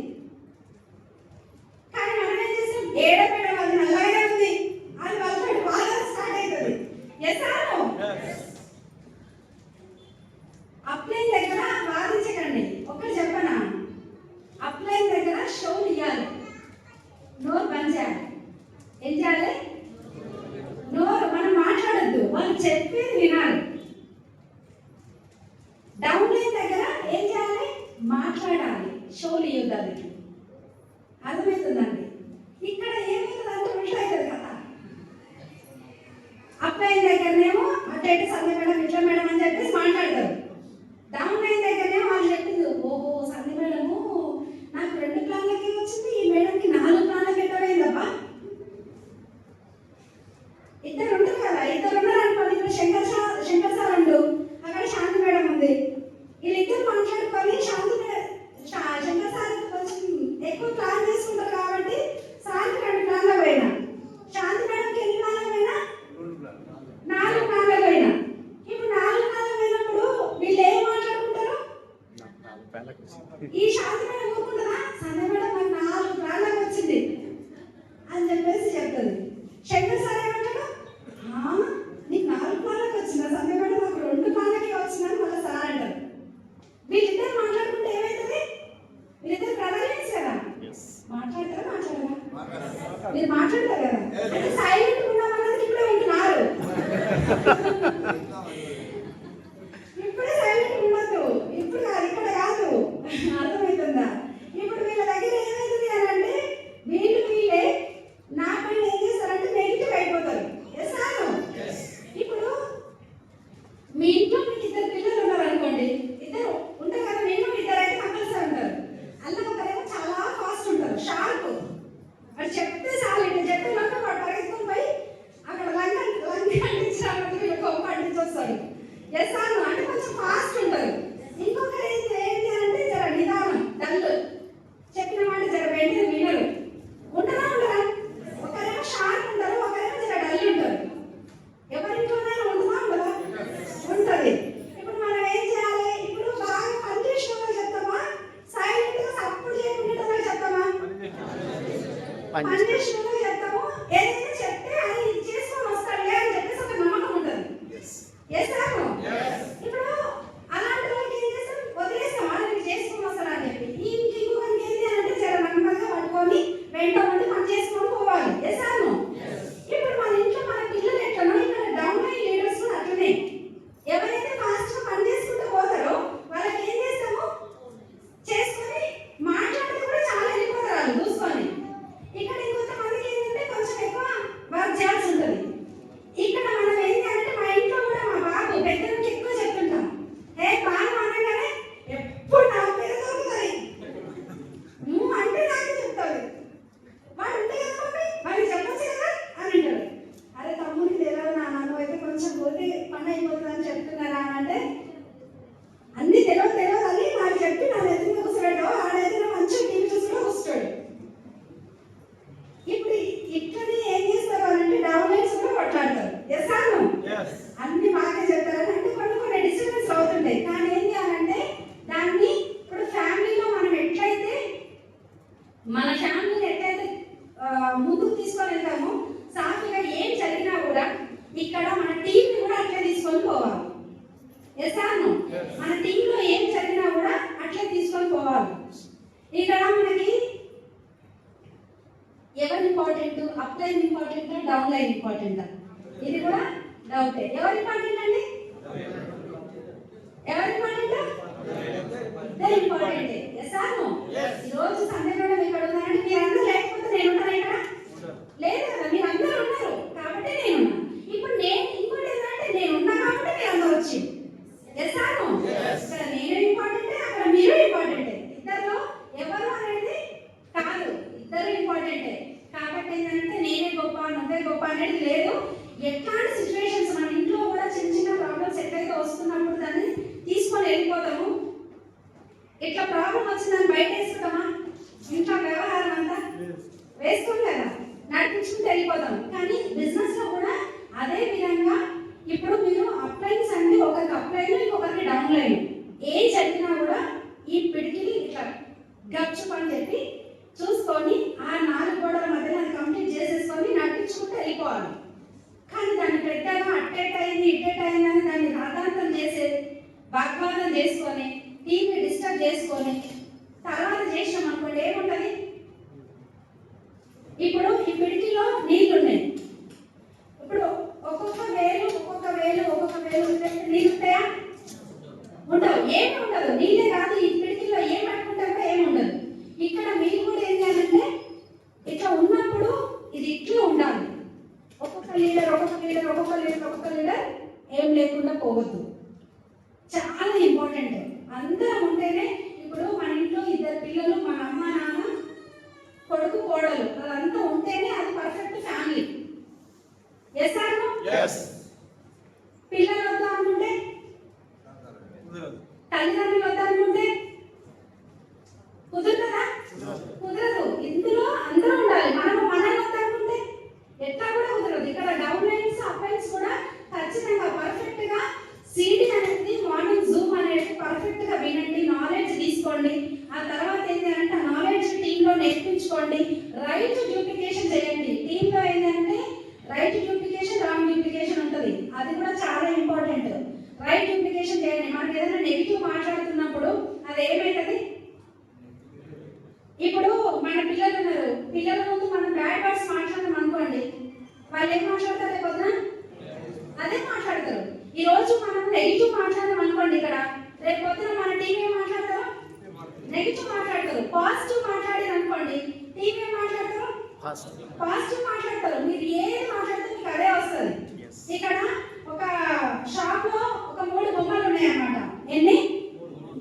కానీ మనం ఏం చేస్తాం? ఏడో మేడం అది నల్లగానే ఉంది అది వాళ్ళ బాగా స్టార్ట్ అవుతుంది. Yes or no? అప్లైన్ దగ్గర వాదించకండి. ఒకటి చెప్పనా, అప్లైన్ దగ్గర షోలు ఇవ్వాలి, నోరు బంద్ చేయాలి. ఏం చేయాలి? నోరు మనం మాట్లాడద్దు, వాళ్ళు చెప్పేది వినాలి. డౌన్ లైన్ దగ్గర ఏం చేయాలి? మాట్లాడాలి, షోలు ఇవ్వద్దు. అర్థమవుతుందండి? ఇక్కడ ఏమవుతుందంటే ఉల్టా అవుతుంది కదా. అప్లైన్ దగ్గరనేమో అటు సంధ్య మేడం ఇట్లా మేడం అని చెప్పేసి మాట్లాడతారు. డౌన్ లైన్ దగ్గరనేమో వాళ్ళు చెప్పింది, ఓహో సంధ్య మేడము నాకు 2 ప్లాన్లకి వచ్చింది, ఈ మేడంకి 4 ప్లాన్లకి ఎట్టమైందబ్బా. ఇద్దరు ఉంటారు కదా, ఇద్దరు ఉన్నారు అనుకోండి. ఇప్పుడు శంకర్ సార్ అంటూ అక్కడ శాంతి మేడం ఉంది. వీళ్ళిద్దరు మాట్లాడుకొని శంకర్ సార్ కొంచెం ఎక్కువ ప్లాన్ చేసుకుంటారు కాబట్టి సార్కి 2 ప్లాన్లకు పోయినా, శాంతి మేడంకి ఎన్ని ప్లాన్లకు పోయినా? 4 ప్లాన్లకు పోయినా. ఇప్పుడు 4 ప్లాన్లకు పోయినప్పుడు వీళ్ళు ఏం మాట్లాడుకుంటారు? ఈ శాంతి మేడం ఊరుకుంటుందా? సంధ్య మేడం నాకు 4 ప్లాన్లకు వచ్చింది అని చెప్పేసి చెప్తుంది. శంకర్ సార్ ఏమంటాడు? నీకు 4 ప్లాన్లకు వచ్చిందా సంధ్య మేడం? నాకు 2 ప్లాన్లకి వచ్చిందని మళ్ళీ సార్ అంటారు. వీళ్ళిద్దరు మాట్లాడుకుంటే ఏమవుతుంది? వీళ్ళిద్దరు ప్రధాన కదా, మాట్లాడతారా? మీరు మాట్లాడతారు కదా, సైలెంట్ ఉన్నామన్నది ఇప్పుడే ఉంటున్నారు. చేస్తారు. ఎస్ ఆర్ నో అంటే కొంచెం ఫాస్ట్ ఉంటారు. ఇంకొకరు ఏంటి అంటే జర నిదానం, డల్, చెప్పిన మాట జర వెంటనే వినరు. ఉంటారా ఉండరా? ఒకరేమో షార్ప్ ఉంటారు, ఒకరేమో జర డల్ ఉంటారు. ఎవరింట్లోనైనా ఉంటుందా ఉండదా? ఉంటుంది. ఇప్పుడు మనం ఏం చేయాలి? ఇప్పుడు బాగా పనిచేసిన వాళ్ళు చెప్తామా, సైలెంట్ గా సపోర్ట్ చేయకుండా చెప్తామా? పనిచేసిన వాళ్ళు చెప్తాము. ఏదైనా చెప్తే అది చేసుకొని వస్తాడులే అని చెప్పేసి ఒక నమ్మకం ఉంటుంది. Yes or no? ఇప్పుడు అలాంటి వాళ్ళకి ఏం చేస్తాం? వదిలేస్తాం, వాళ్ళకి చేసుకొని వస్తాడని చెప్పి. ఇంకొకరికి ఏంటి అంటే జర నమ్మకంగా పట్టుకొని వెంట ఉండి పని చేసుకొని పోవాలి. Yes or no? ఇప్పుడు మన ఇంట్లో మన పిల్లలు ఎట్లనో ఇక్కడ డౌన్ లైన్ లీడర్స్ కూడా అట్లనే. ఎవరైతే ఫాస్ట్ గా పని చేసుకుంటూ పోతారో వాళ్ళకి ఏం చేస్తాము? చేసుకొని మాట్లాడితే కూడా చాలా వెళ్ళిపోతారు వాళ్ళు చూసుకొని. ఇక్కడ ఇంకొంతమందికి ఏంటంటే కొంచెం ఎక్కువ వర్క్ చేయాల్సి ఉంటుంది. ఇక్కడ మనం ఏంటి అంటే మా ఇంట్లో కూడా మా బాబు పెద్దలకి ఎక్కువ చెప్తుంటాం, ఏ బాగా అనగానే ఎప్పుడు నా పేరు దొరుకుతుంది, నువ్వు అంటే నాకే చెప్తావు, వాడు ఉంటే కదా మమ్మీ వాడికి చెప్పొచ్చు కదా అని అంటాడు. అరే తమ్ముడికి తెలియదు నాన్న, నువ్వు అయితే కొంచెం పోతే పని అయిపోతుంది అని చెప్తున్నారా అని అంటే, అన్ని తెలియదు అని నాకు చెప్పి నా ఎదురు కూర్చోబెట్టావు, ఆడైతే మంచిగా టీవీ చూసుకుంటూ కూర్చోడు. ఇప్పుడు ఇట్లని ఏం చేస్తారు అంటే డౌన్ లైన్స్ కూడా కొట్లాడతారు. Yes or no? అన్ని బాగా చెప్తారని అంటే కొన్ని డిస్టర్బెన్స్ అవుతుంటాయి. కానీ ఏం చేయాలంటే దాన్ని ఇప్పుడు ఫ్యామిలీలో మనం ఎట్లయితే మన ఫ్యామిలీని ఎట్లయితే ముందుకు తీసుకొని వెళ్తామో సాఫీగా ఏం జరిగినా కూడా ఇక్కడ మన టీంని కూడా అట్లే తీసుకొని పోవాలి. Yes or no? మన టీంలో ఏం జరిగినా కూడా అట్లే తీసుకొని పోవాలి. ఇక్కడ మనకి ఎవరు ఇంపార్టెంట్? అప్ లైన్ ఇంపార్టెంటా, డౌన్ లైన్ ఇంపార్టెంటా? ఇది కూడా డౌటే. ఎవరు ఇంపార్టెంట్ అండి? ఎవరు ఇంపార్టెంట్? ఇద్దరు ఇంపార్టెంటే. Yes or no? ఈ రోజు సండే కూడా ఇక్కడ ఉన్నారంటే మీరందరూ లేకపోతే నేను ఉంటాను ఇక్కడ? లేదు కదా, మీరు అందరూ ఉన్నారు కాబట్టి నేను ఉన్నా. ఇప్పుడు నేను ఇంకోటి ఏంటంటే నేను ఉన్నా కాబట్టి మీరు అందరూ వచ్చింది. Yes or no? ఇక్కడ నేను ఇంపార్టెంటే, అక్కడ మీరు ఇంపార్టెంటే. ఇద్దరు ఎవరు అనేది కాదు, ఇద్దరు ఇంపార్టెంటే. కాబట్టి ఏంటంటే నేనే గొప్ప నువ్వే గొప్ప అనేది లేదు. ఎట్లాంటి సిచ్యువేషన్స్ మన ఇంట్లో కూడా చిన్న చిన్న ప్రాబ్లమ్స్ ఎట్లయితే వస్తున్నప్పుడు దాన్ని తీసుకొని వెళ్ళిపోతాము. ఇట్లా ప్రాబ్లం వచ్చిందని బయట వేసుకుంటామా? ఇంట్లో వ్యవహారం అంతా వేసుకోండి కదా, నడిపించుకుంటూ వెళ్ళిపోతాం. కానీ బిజినెస్ లో కూడా అదే విధంగా ఇప్పుడు మీరు అప్లైన్స్ అంటే ఒకరికి అప్లైన్ ఇంకొకరికి డౌన్ లైన్ ఏం చెప్పినా కూడా ఈ పిడికిని ఇట్లా గచ్చు అని చెప్పి చూసుకొని ఆ 4 గోడల మధ్యలో అది కంప్లీట్ చేసేసుకొని నడిపించుకుంటూ వెళ్ళిపోవాలి. కానీ దాన్ని పెట్టాను అట్టేట్ అయింది ఇట్టేట్ అయిందని దాన్ని రాధాంతం చేసేది భగవాదం చేసుకొని టీవీ డిస్టర్బ్ చేసుకొని తర్వాత చేసినాం అనుకోండి ఏముంటుంది? ఇప్పుడు ఈ పిడికిలో నీళ్ళు ఉన్నాయి. ఇప్పుడు ఒక్కొక్క వేలు నీళ్ళు ఉంటాయా? ఉండవు. ఏమి ఉండదు. నీళ్ళే కాదు, ఈ పిడికిలో ఏం పట్టుకుంటారో ఏమి ఉండదు. ఇక్కడ మీరు కూడా ఏం చేయాలంటే ఇట్లా ఉన్నప్పుడు ఇది ఇట్లా ఉండాలి. ఒక్కొక్క లీడర్ ఏం లేకుండా పోవద్దు. చాలా ఇంపార్టెంట్. అందరం ఉంటేనే ఇప్పుడు మన ఇంట్లో 2 పిల్లలు, మన అమ్మ నాన్న, కొడుకు కోడలు, అదంతా ఉంటేనే అది perfect family. Yes or no? పిల్లలు వద్దా అనుకుంటే, తల్లిదండ్రులు వద్దా అనుకుంటే కుదురుతుందా? కుదరదు. ఇందులో అందరూ ఉండాలి. మనల్ని వద్దనుకుంటే ఎట్లా కూడా కుదరదు. ఇక్కడ డౌన్ లైన్స్ అప్ లైన్స్ కూడా ఖచ్చితంగా పర్ఫెక్ట్ గా సీడింగ్ అనేది మార్నింగ్ జూమ్ అనేది పర్ఫెక్ట్ గా వినండి, నాలెడ్జ్ తీసుకోండి. ఆ తర్వాత ఏంటంటే ఆ నాలెడ్జ్ టీమ్ లో నేర్పించుకోండి. రైట్ డ్యూప్లికేషన్ చేయండి. టీమ్ లో ఏంటంటే రైట్ డ్యూప్లికేషన్, రాంగ్ డ్యూప్లికేషన్ ఉంటుంది. అది కూడా చాలా ఇంపార్టెంట్. రైట్ డ్యూప్లికేషన్ చేయండి. మనకి ఏదైనా నెగిటివ్ మాట్లాడుతున్నప్పుడు అది ఏమైతుంది? ఇప్పుడు మన పిల్లలు ఉన్నారు, పిల్లల ముందు మనం బ్యాడ్ వర్డ్స్ మాట్లాడడం అనుకోండి, వాళ్ళు ఏం మాట్లాడతారు? రేపొద్దున అదే మాట్లాడతారు. ఈ రోజు మనం నెగిటివ్ మాట్లాడడం అనుకోండి, ఇక్కడ రేపొద్దున మన టీం ఏం మాట్లాడతారు? నెగిటివ్ మాట్లాడతారు. పాజిటివ్ మాట్లాడారు అనుకోండి, టీం ఏం మాట్లాడతారు? పాజిటివ్ మాట్లాడతారు. మీరు ఏది మాట్లాడితే మీకు అదే వస్తుంది. ఇక్కడ ఒక షాప్ లో ఒక 3 బొమ్మలు ఉన్నాయన్నమాట. ఎన్ని?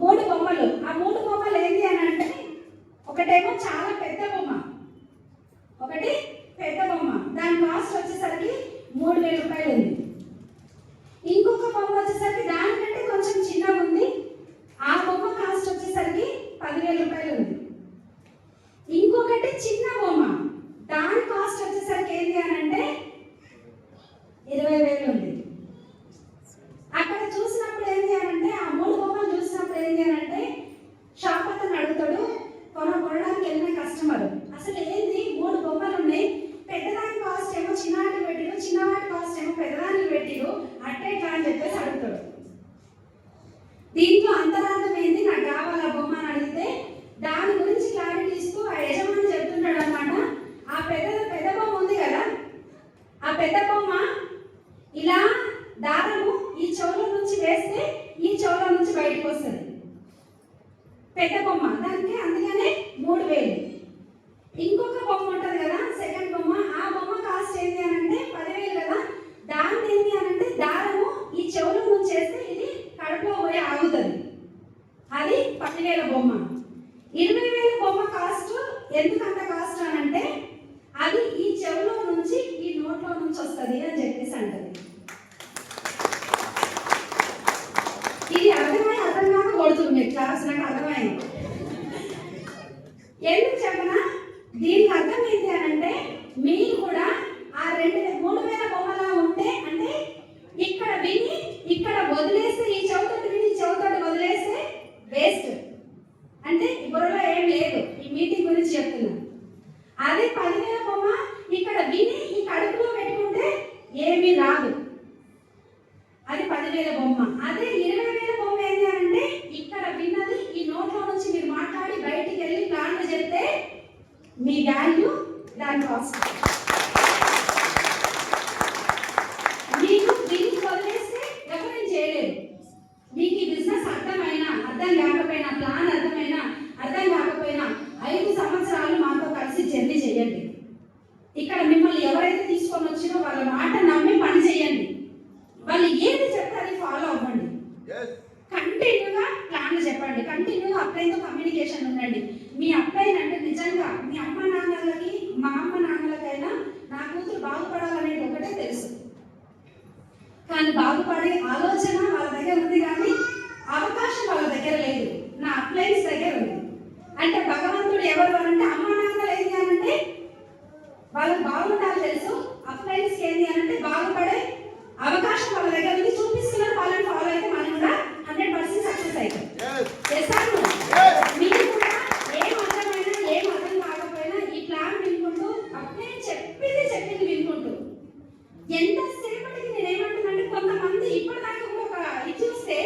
3 బొమ్మలు. ఆ 3 బొమ్మలు ఏంటి అని అంటే ఒకటేమో చాలా పెద్ద బొమ్మ, ఒకటి పెద్ద బొమ్మ, దాని కాస్ట్ వచ్చేసరికి 3000 రూపాయలు ఉంది. ఇంకొక బొమ్మ పెద్ద బొమ్మ ఇలా దారము ఈ చెవుల నుంచి వేస్తే ఈ చెవుల నుంచి బయటకు వస్తుంది పెద్ద బొమ్మ, దానికి అందుకనే 3000. ఇంకొక బొమ్మ ఉంటుంది కదా సెకండ్ బొమ్మ, ఆ బొమ్మ కాస్ట్ ఏంటి అని అంటే 10,000 కదా, దాన్ని ఏంటి అని అంటే దారము ఈ చెవుల నుంచి వేస్తే ఇది కడుపులో పోయి ఆగుతుంది, అది 10,000 బొమ్మ. 20,000 బొమ్మ కాస్ట్ ఎందుకంత కాస్ట్ అని అంటే అది ఈ చెవులో నుంచి ఈ నోట్లో నుంచి వస్తుంది అని చెప్పేసి అంటది. ఇది అర్థం కాక కొడుతుంది మీరు క్లాస్, నాకు అర్థమైంది. ఎందుకు చెప్పనా, దీనికి అర్థం ఏంటి అని అంటే మీరు కూడా ఆ 3,000 బొమ్మలా ఉంటే అంటే ఇక్కడ విని ఇక్కడ వదిలేస్తే ఈ చెవుతోటి విని ఈ చెవుతోటి వదిలేస్తే వేస్ట్, అంటే బుర్రలో ఏం లేదు. ఈ మీటింగ్ గురించి చెప్తున్నా. అదే 10,000 బొమ్మ ఇక్కడ విని ఈ కడుపులో పెట్టుకుంటే ఏమీ రాదు, అది 10,000 బొమ్మ. అదే 20,000 బొమ్మ ఏంటి అంటే ఇక్కడ విన్నది ఈ నోట్లో నుంచి మీరు మాట్లాడి బయటికి వెళ్ళి ప్లాన్లు చెప్తే మీ వాల్యూ దాని కాస్ట్. మీకు విని వదిలేస్తే ఎవరేం చేయలేదు. మీకు ఈ బిజినెస్ అర్థమైనా అర్థం కాకపోయినా ప్లాన్ అర్థమైనా అర్థం కాకపోయినా 5 సంవత్సరాలు మాతో కలిసి జర్నీ చేయండి. ఇక్కడ మిమ్మల్ని ఎవరైతే తీసుకొని వచ్చినో వాళ్ళ మాట నమ్మి పని చేయండి. వాళ్ళు ఏది చెప్తే అది ఫాలో అవ్వండి. కంటిన్యూగా ప్లాన్లు చెప్పండి, కంటిన్యూగా అప్లైతో కమ్యూనికేషన్ ఉండండి. మీ అప్లైన్ అంటే నిజంగా మీ అమ్మ నాన్నలకి మా అమ్మ నాన్నలకైనా నా కూతురు బాగుపడాలనేది ఒకటే తెలుసు, కానీ బాగుపడే ఆలోచన వాళ్ళ దగ్గర ఉంది కానీ అవకాశం వాళ్ళ దగ్గర లేదు. నా అప్లైన్స్ దగ్గర ఉంది. అంటే భగవంతుడు ఎవరు అంటే అమ్మ నాన్నలు ఏంటి అనంటే వాళ్ళకి బాగుండాలి తెలుసు, అప్లైన్స్ ఏంటి అనంటే బాగుపడే అవకాశం వాళ్ళ దగ్గర ఉంది, చూపిస్తున్నారు. వాళ్ళని ఫాలో అయితే మనం కూడా 100% సక్సెస్ అవుతాం. మీరు కూడా ఏం అర్థమైనా ఏం అర్థం కాకపోయినా ఈ ప్లాన్ వినుకుంటూ అప్లైన్ చెప్పింది వినుకుంటూ ఎంతసేపటికి నేనేమంటున్నానంటే కొంతమంది ఇప్పటిదాకా ఒక ఇది చూస్తే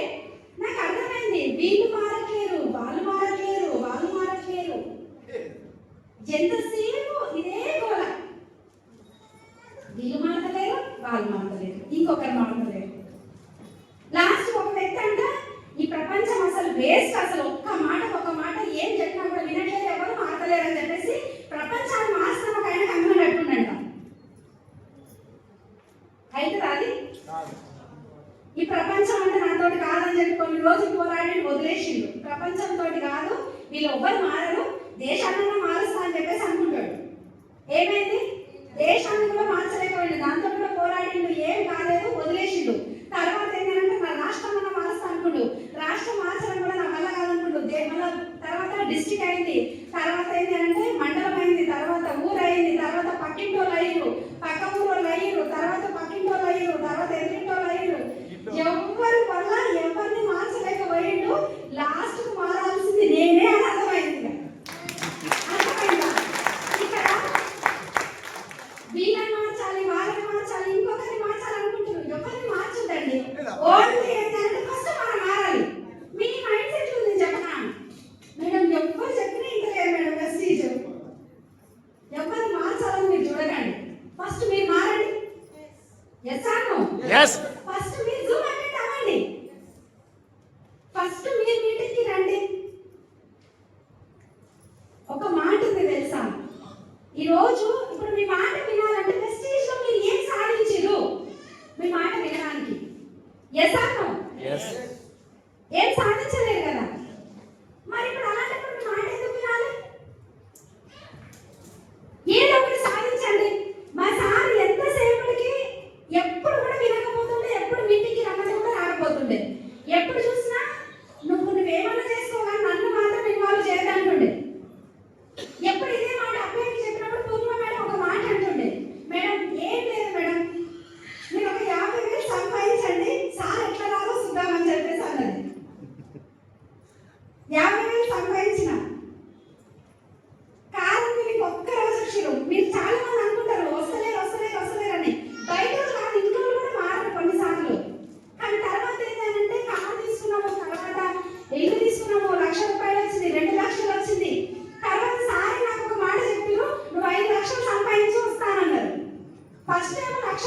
నాకు అర్థమైంది, వీళ్ళు మారట్లేరు వాళ్ళు మారట్లేరు వాళ్ళు మారట్లేరు, ఎంతసేపు ఇదే గోల, వీళ్ళు మారలేరు వాళ్ళు మారలేరు ఇంకొకరు మారలేరు. లాస్ట్ ఒక వ్యక్తి అంట ఈ ప్రపంచం అసలు వేస్ట్, అసలు ఒక్క మాట ఏం చెప్పినా కూడా వినట్లేదు, ఎవరు మారలేరు అని చెప్పేసి ప్రపంచాన్ని మార్చడం ఒక ఆయన కంగన కట్టుకుండంట. అయితే అది ఈ ప్రపంచం అంటే నాతోటి కాదని చెప్పి కొన్ని రోజులు పోరాడి వదిలేసిండు. ప్రపంచంతో కాదు, వీళ్ళు ఎవ్వరు మారరు, దేశాన్ని మారుస్తా అని చెప్పేసి అనుకుంటాడు. ఏమైంది, దేశాన్ని కూడా మార్చలేకపోయింది, దాంతో కూడా పోరాడిండు, ఏం కాలేదు వదిలేసిండు. తర్వాత ఏంటంటే నా రాష్ట్రం అన్న మారుస్తా అనుకుంటు, రాష్ట్రం మార్చడం కూడా నా వల్ల కాదనుకుంటు, మళ్ళీ తర్వాత డిస్ట్రిక్ట్ అయింది, తర్వాత ఏంటంటే మండలం అయింది, తర్వాత ఊరు అయింది, తర్వాత పక్కింటోళ్ళు అయ్యారు, పక్క ఊరోళ్ళు అయ్యారు, తర్వాత పక్కింటోళ్ళు అయ్యారు, తర్వాత ఎదురింటోళ్ళు అయ్యారు. ఎవరి వల్ల ఎవరిని మార్చలేకపోయిండు. లాస్ట్ కు మారాల్సింది నేనే అని అర్థమైంది. అర్థమైందా? ఇక్కడ వీళ్ళని మార్చాలి వాళ్ళని మార్చాలి ఇంకొకరిని మార్చాలి అనుకుంటున్నారు. ఎవరిని మార్చదండి, ఓన్లీ ఏంటంటే ఫస్ట్ మనం మారాలి. మీ మైండ్ సెట్ ఉంది చెప్పనా మేడం, ఎవరు చెప్పినా ఇంకా లేదు మేడం, వెస్టీజ్ ఎవరిని మార్చాలని మీరు చూడకండి, ఫస్ట్ మీరు మారండి. Yes or no? yes first మీరు జూమ్ అటెండ్ అవ్వండి, ఫస్ట్ మీరు మీటింగ్కి రండి. ఒక మాట ఉంది తెలుసా, ఈరోజు ఇప్పుడు మీ మాట వినాలంటే వెస్టీజ్ లో మీరు ఏం సాధించారు మీ మాట వినడానికి? Yes or no? yes ఏం సాధించలేరు కదా, మరి ఇప్పుడు అలాంటప్పుడు మీ మాట ఎందుకు వినాలి? ఏదో ఒకటి సాధించండి. మా సార్ ఎంతసేపటికి ఎప్పుడు కూడా వినకపోతుంటే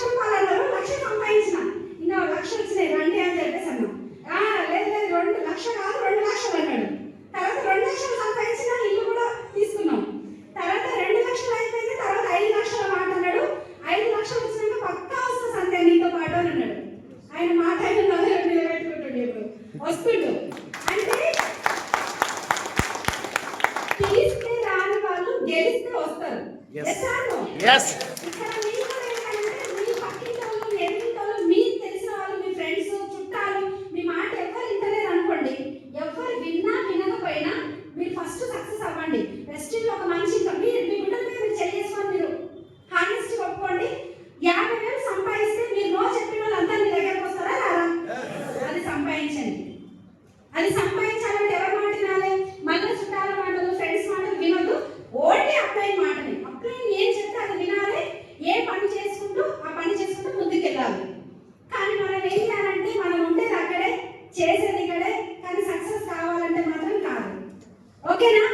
రూపాయలు అన్నారు, 1,00,000 సంపాదించిన. ఇంకా 1,00,000 వచ్చినాయి రండి అని చెప్పేసి అన్నా. లేదు లేదు 2,00,000 కాదు 2,00,000 అన్నాడు. తర్వాత 2,00,000 సంపాదించిన, ఇల్లు కూడా తీసుకున్నాం. తర్వాత 2,00,000 అయిపోయింది. తర్వాత 5,00,000 మాట అన్నాడు. 5,00,000 వచ్చినాక పక్కా వస్తా సంధ్య నీతో పాటు అని అన్నాడు. ఆయన మాట ఆయన నిలబెట్టుకుంటుండే ఇప్పుడు వస్తుండు. అంటే పిలిస్తే రాని వాళ్ళు గెలిస్తే వస్తారు. ఇక్కడ మీ కూడా ఏంటంటే మీ పక్కింటి వాళ్ళు, మీ ఎదురింటి వాళ్ళు, మీకు తెలిసిన వాళ్ళు, మీ ఫ్రెండ్స్, చుట్టాలు మీ మాట ఎవరు వింటలేరు అనుకోండి. ఎవరు విన్నా వినకపోయినా మీరు ఫస్ట్ సక్సెస్ అవ్వండి. వెస్టిన్లో ఒక మంచి మీ గుడ్డల మీద మీరు చేసుకొని మీరు హానెస్ట్ ఒప్పుకోండి. 50,000 సంపాదిస్తే మీరు నో చెప్పిన వాళ్ళు అంతా మీ దగ్గరకు వస్తారా రారా? అది సంపాదించండి. అది సంపాదించాలంటే ఎవరి మాట వినాలి? మన చుట్టాల మాటలు, ఫ్రెండ్స్ మాటలు వినొద్దు. ఓన్లీ అబ్బాయి మాటని, అబ్బాయి ఏం చెప్తే అది వినాలి. ఏ పని చేసుకుంటూ ఆ పని చేసుకుంటూ ముందుకు వెళ్ళాలి. కానీ మనం ఏం చేయాలంటే మనం ఉండేది అక్కడే, చేసేది ఇక్కడే, కానీ సక్సెస్ కావాలంటే మాత్రం కాదు. ఓకేనా?